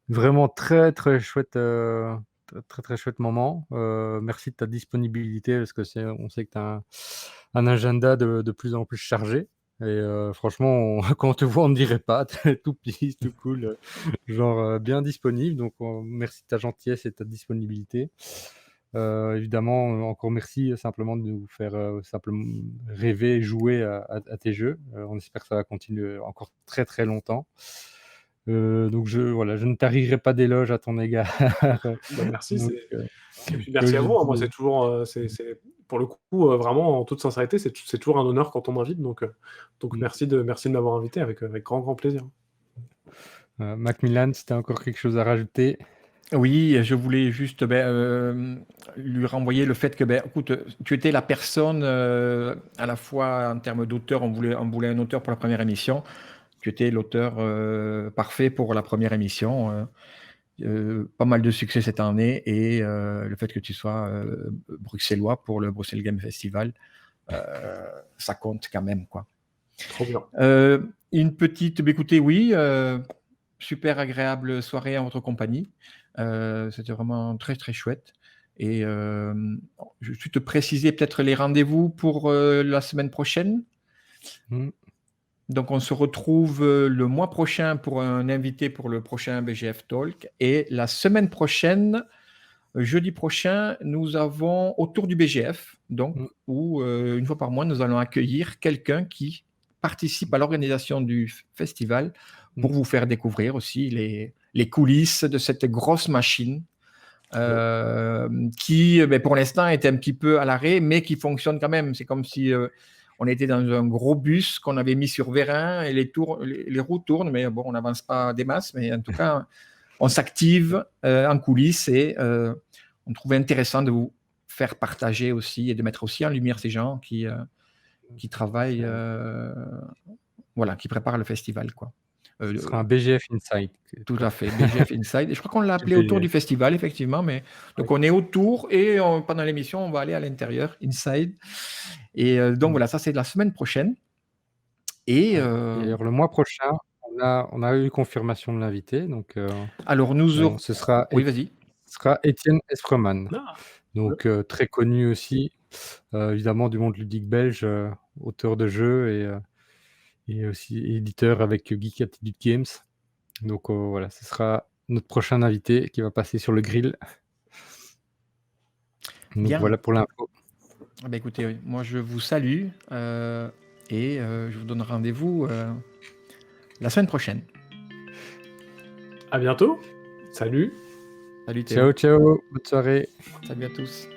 vraiment très très chouette, très très chouette moment. Merci de ta disponibilité parce que on sait que tu as un agenda de plus en plus chargé. Et franchement, quand on te voit, on ne dirait pas, t'es tout petit, tout cool, genre bien disponible. Donc merci de ta gentillesse et de ta disponibilité. Évidemment, encore merci simplement de nous faire simplement rêver et jouer à tes jeux. On espère que ça va continuer encore très très longtemps. Donc je ne tarirai pas d'éloges à ton égard. Bah, merci, Donc, et puis merci à comme je vous, hein. Moi, disais, c'est toujours, pour le coup, vraiment, en toute sincérité, c'est toujours un honneur quand on m'invite. Donc merci de m'avoir invité avec grand, grand plaisir. Macmillan, si tu as encore quelque chose à rajouter. Oui, je voulais juste lui renvoyer le fait que, écoute, tu étais la personne, à la fois en termes d'auteur, on voulait un auteur pour la première émission, tu étais l'auteur parfait pour la première émission. Pas mal de succès cette année et le fait que tu sois bruxellois pour le Bruxelles Game Festival, ça compte quand même, quoi. Trop bien. Une petite, écoutez, oui, super agréable soirée en votre compagnie. C'était vraiment très très chouette. Et je vais te préciser peut-être les rendez-vous pour la semaine prochaine. Donc on se retrouve le mois prochain pour un invité pour le prochain BGF Talk. Et la semaine prochaine, jeudi prochain, nous avons autour du BGF, donc, où une fois par mois, nous allons accueillir quelqu'un qui participe à l'organisation du festival pour vous faire découvrir aussi les coulisses de cette grosse machine qui, pour l'instant, est un petit peu à l'arrêt, mais qui fonctionne quand même. C'est comme si on était dans un gros bus qu'on avait mis sur vérin et les roues tournent, mais bon, on n'avance pas des masses, mais en tout cas, on s'active en coulisses et on trouvait intéressant de vous faire partager aussi et de mettre aussi en lumière ces gens qui travaillent, qui préparent le festival, quoi. Ce sera un BGF Inside. Tout à fait, BGF Inside. Et je crois qu'on l'a appelé autour du festival, effectivement. Mais donc on est autour et pendant l'émission, on va aller à l'intérieur, Inside. Et donc voilà, ça c'est la semaine prochaine. Et alors le mois prochain, on a eu confirmation de l'invité. Donc alors ce sera oui, vas-y. Ce sera Étienne Espreman. Ah, Donc très connu aussi, évidemment du monde ludique belge, auteur de jeux et aussi éditeur avec Geek Attitude Games. Donc voilà, ce sera notre prochain invité qui va passer sur le grill. Donc Bien. voilà pour l'info. Écoutez, moi je vous salue et je vous donne rendez-vous la semaine prochaine. À bientôt. Salut. Salut Théo. Ciao, ciao, bonne soirée. Salut à tous.